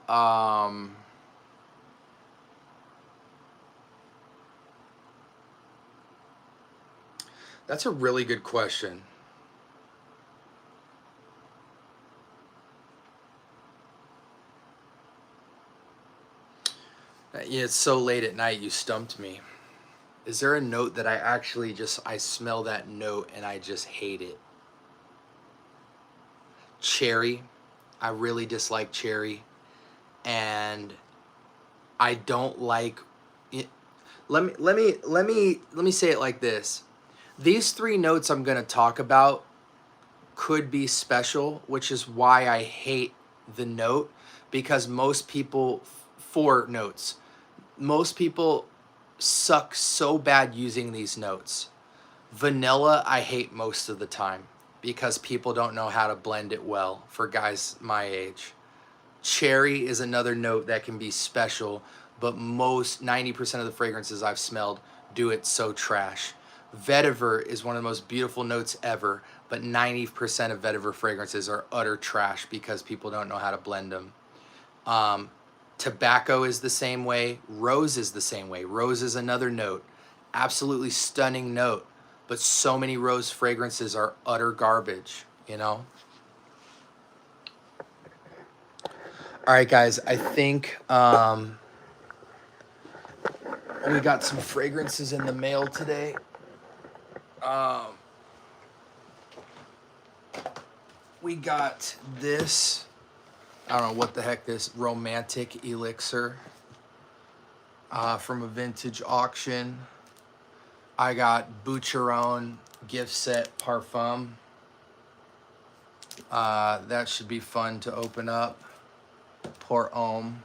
that's a really good question. Yeah, it's so late at night, you stumped me. Is there a note that I actually just, I smell that note and I just hate it? Cherry. I really dislike cherry. And I don't like it. Let me say it like this. These 3 notes I'm going to talk about could be special, which is why I hate the note, because most people, 4 notes, most people suck so bad using these notes. Vanilla, I hate most of the time because people don't know how to blend it well for guys my age. Cherry is another note that can be special, but most 90% of the fragrances I've smelled do it so trash. Vetiver is one of the most beautiful notes ever, but 90% of vetiver fragrances are utter trash because people don't know how to blend them. Tobacco is the same way. Rose is the same way. Rose is another note. Absolutely stunning note, but so many rose fragrances are utter garbage, you know? All right, guys, I think we got some fragrances in the mail today. We got this, I don't know what the heck this, Romantic Elixir from a vintage auction. I got Boucheron gift set parfum. That should be fun to open up. Pour Homme.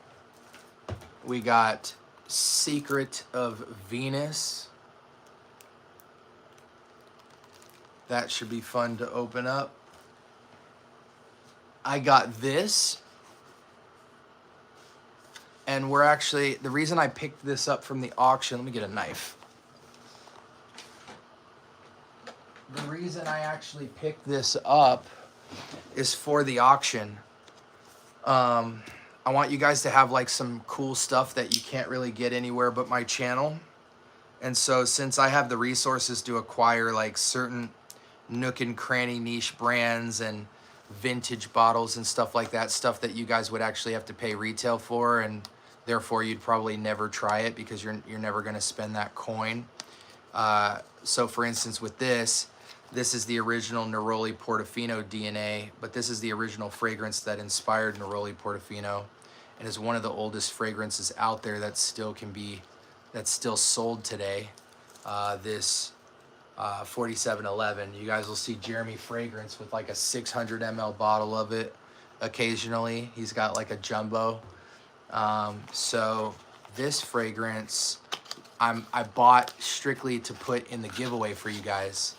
We got Secret of Venus. That should be fun to open up. I got this. And we're actually, the reason I picked this up from the auction, let me get a knife. The reason I actually picked this up is for the auction. I want you guys to have like some cool stuff that you can't really get anywhere but my channel. And so since I have the resources to acquire like certain nook and cranny niche brands and vintage bottles and stuff like that, stuff that you guys would actually have to pay retail for, and therefore you'd probably never try it because you're never going to spend that coin. So for instance with this is the original Neroli Portofino DNA, but this is the original fragrance that inspired Neroli Portofino and is one of the oldest fragrances out there that still that's still sold today. This 4711. You guys will see Jeremy Fragrance with like a 600 ml bottle of it occasionally. He's got like a jumbo. So this fragrance I bought strictly to put in the giveaway for you guys.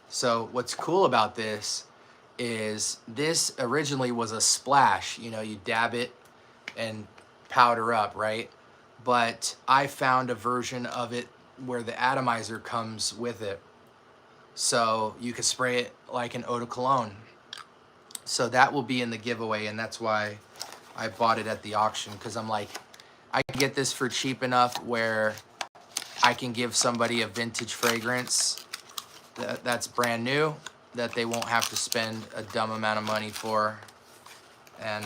So what's cool about this is this originally was a splash. You know, you dab it and powder up, right? But I found a version of it where the atomizer comes with it. So you could spray it like an eau de cologne. So that will be in the giveaway, and that's why I bought it at the auction, because I'm like, I can get this for cheap enough where I can give somebody a vintage fragrance that's brand new that they won't have to spend a dumb amount of money for. And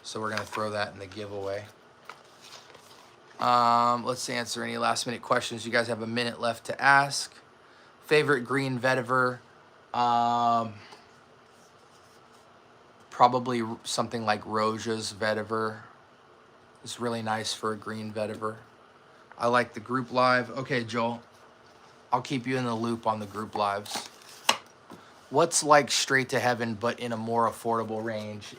so we're gonna throw that in the giveaway. Let's answer any last minute questions. You guys have a minute left to ask. Favorite green vetiver? Probably something like Roja's vetiver. It's really nice for a green vetiver. I like the group live. Okay, Joel, I'll keep you in the loop on the group lives. What's like Straight to Heaven but in a more affordable range?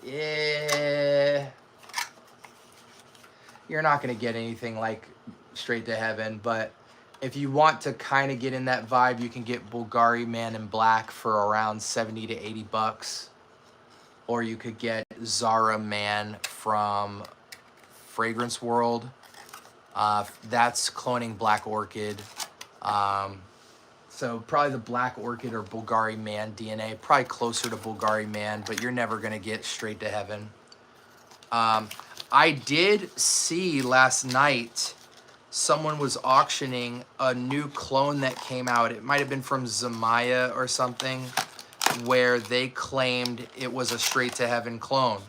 You're not gonna get anything like Straight to Heaven, but if you want to kind of get in that vibe, you can get Bulgari Man in Black for around 70 to 80 bucks. Or you could get Zara Man from Fragrance World. That's cloning Black Orchid. So probably the Black Orchid or Bulgari Man DNA, probably closer to Bulgari Man, but you're never gonna get Straight to Heaven. I did see last night someone was auctioning a new clone that came out. It might have been from Zamaya or something, where they claimed it was a Straight to Heaven clone.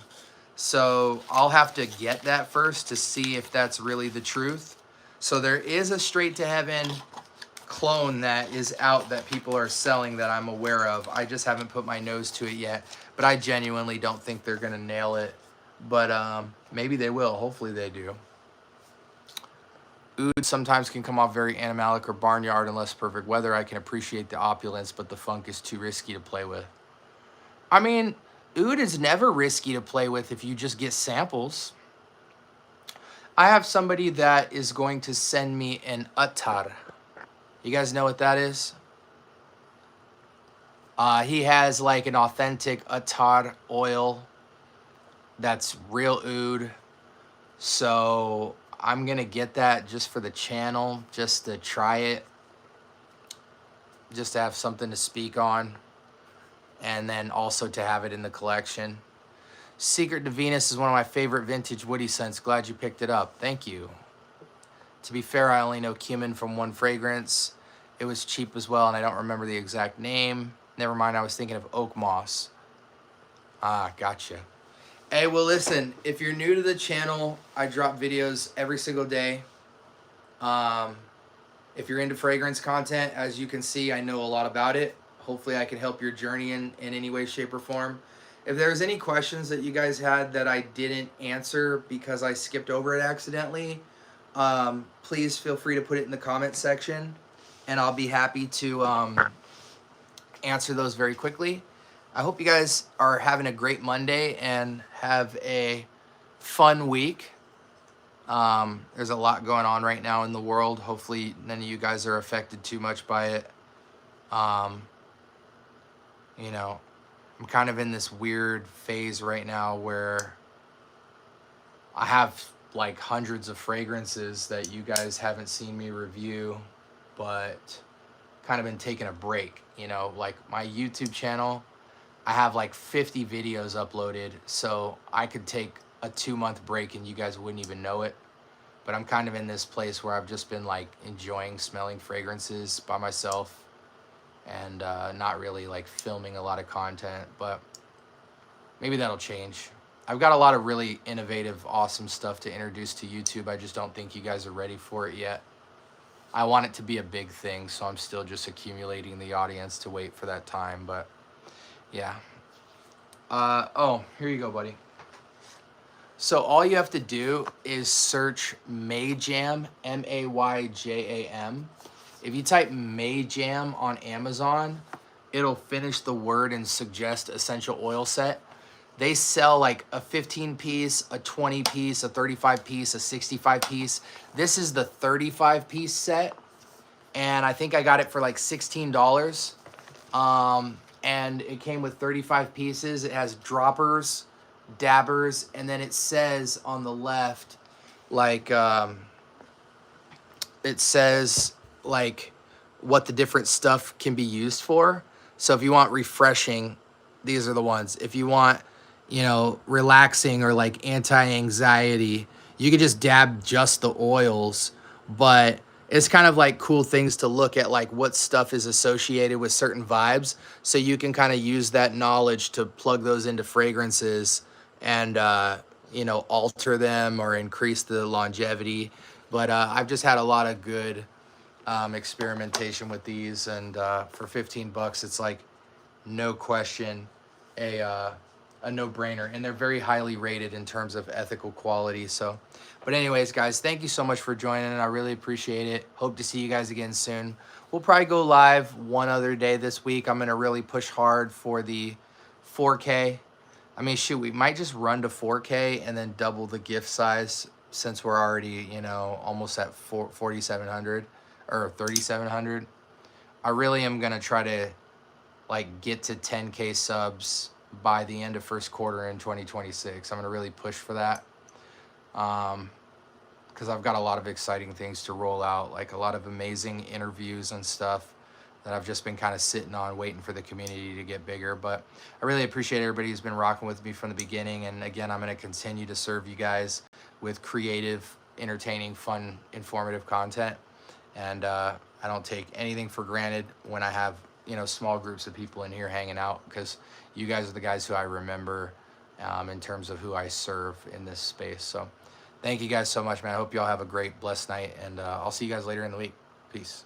So I'll have to get that first to see if that's really the truth. So there is a Straight to Heaven clone that is out that people are selling that I'm aware of. I just haven't put my nose to it yet, but I genuinely don't think they're gonna nail it. But maybe they will. Hopefully they do. Oud sometimes can come off very animalic or barnyard in less perfect weather. I can appreciate the opulence, but the funk is too risky to play with. I mean, Oud is never risky to play with if you just get samples. I have somebody that is going to send me an attar. You guys know what that is? He has like an authentic attar oil that's real oud. So I'm going to get that just for the channel, just to try it, just to have something to speak on, and then also to have it in the collection. Secret to Venus is one of my favorite vintage woody scents. Glad you picked it up. Thank you. To be fair, I only know cumin from one fragrance. It was cheap as well, and I don't remember the exact name. Never mind, I was thinking of oak moss. Ah, gotcha. Hey, well, listen, if you're new to the channel, I drop videos every single day. If you're into fragrance content, as you can see, I know a lot about it. Hopefully I can help your journey in any way, shape, or form. If there's any questions that you guys had that I didn't answer because I skipped over it accidentally, please feel free to put it in the comment section, and I'll be happy to answer those very quickly. I hope you guys are having a great Monday and have a fun week. There's a lot going on right now in the world. Hopefully none of you guys are affected too much by it. You know, I'm kind of in this weird phase right now where I have like hundreds of fragrances that you guys haven't seen me review, but kind of been taking a break. You know, like my YouTube channel, I have like 50 videos uploaded, so I could take a 2-month break and you guys wouldn't even know it. But I'm kind of in this place where I've just been like enjoying smelling fragrances by myself and not really like filming a lot of content, but maybe that'll change. I've got a lot of really innovative, awesome stuff to introduce to YouTube. I just don't think you guys are ready for it yet. I want it to be a big thing, so I'm still just accumulating the audience to wait for that time, but yeah. Oh, here you go, buddy. So all you have to do is search Mayjam, M-A-Y-J-A-M. If you type Mayjam on Amazon, it'll finish the word and suggest essential oil set. They sell like a 15-piece, a 20-piece, a 35-piece, a 65-piece. This is the 35-piece set, and I think I got it for like $16. And it came with 35 pieces. It has droppers, dabbers, and then it says on the left, like, it says like what the different stuff can be used for. So if you want refreshing, these are the ones. If you want, you know, relaxing or like anti-anxiety, you can just dab just the oils, but it's kind of like cool things to look at, like what stuff is associated with certain vibes, so you can kind of use that knowledge to plug those into fragrances and, you know, alter them or increase the longevity. But I've just had a lot of good experimentation with these, and for 15 bucks, it's like no question a no-brainer, and they're very highly rated in terms of ethical quality. So, but anyways, guys, thank you so much for joining. I really appreciate it. Hope to see you guys again soon. We'll probably go live one other day this week. I'm going to really push hard for the 4K. I mean, shoot, we might just run to 4K and then double the gift size, since we're already, you know, almost at 4,700 or 3,700. I really am going to try to like get to 10K subs by the end of first quarter in 2026. I'm going to really push for that, because I've got a lot of exciting things to roll out, like a lot of amazing interviews and stuff that I've just been kind of sitting on, waiting for the community to get bigger. But I really appreciate everybody who's been rocking with me from the beginning. And again, I'm going to continue to serve you guys with creative, entertaining, fun, informative content. And I don't take anything for granted when I have, you know, small groups of people in here hanging out, because you guys are the guys who I remember in terms of who I serve in this space. So thank you guys so much, man. I hope you all have a great, blessed night, and I'll see you guys later in the week. Peace.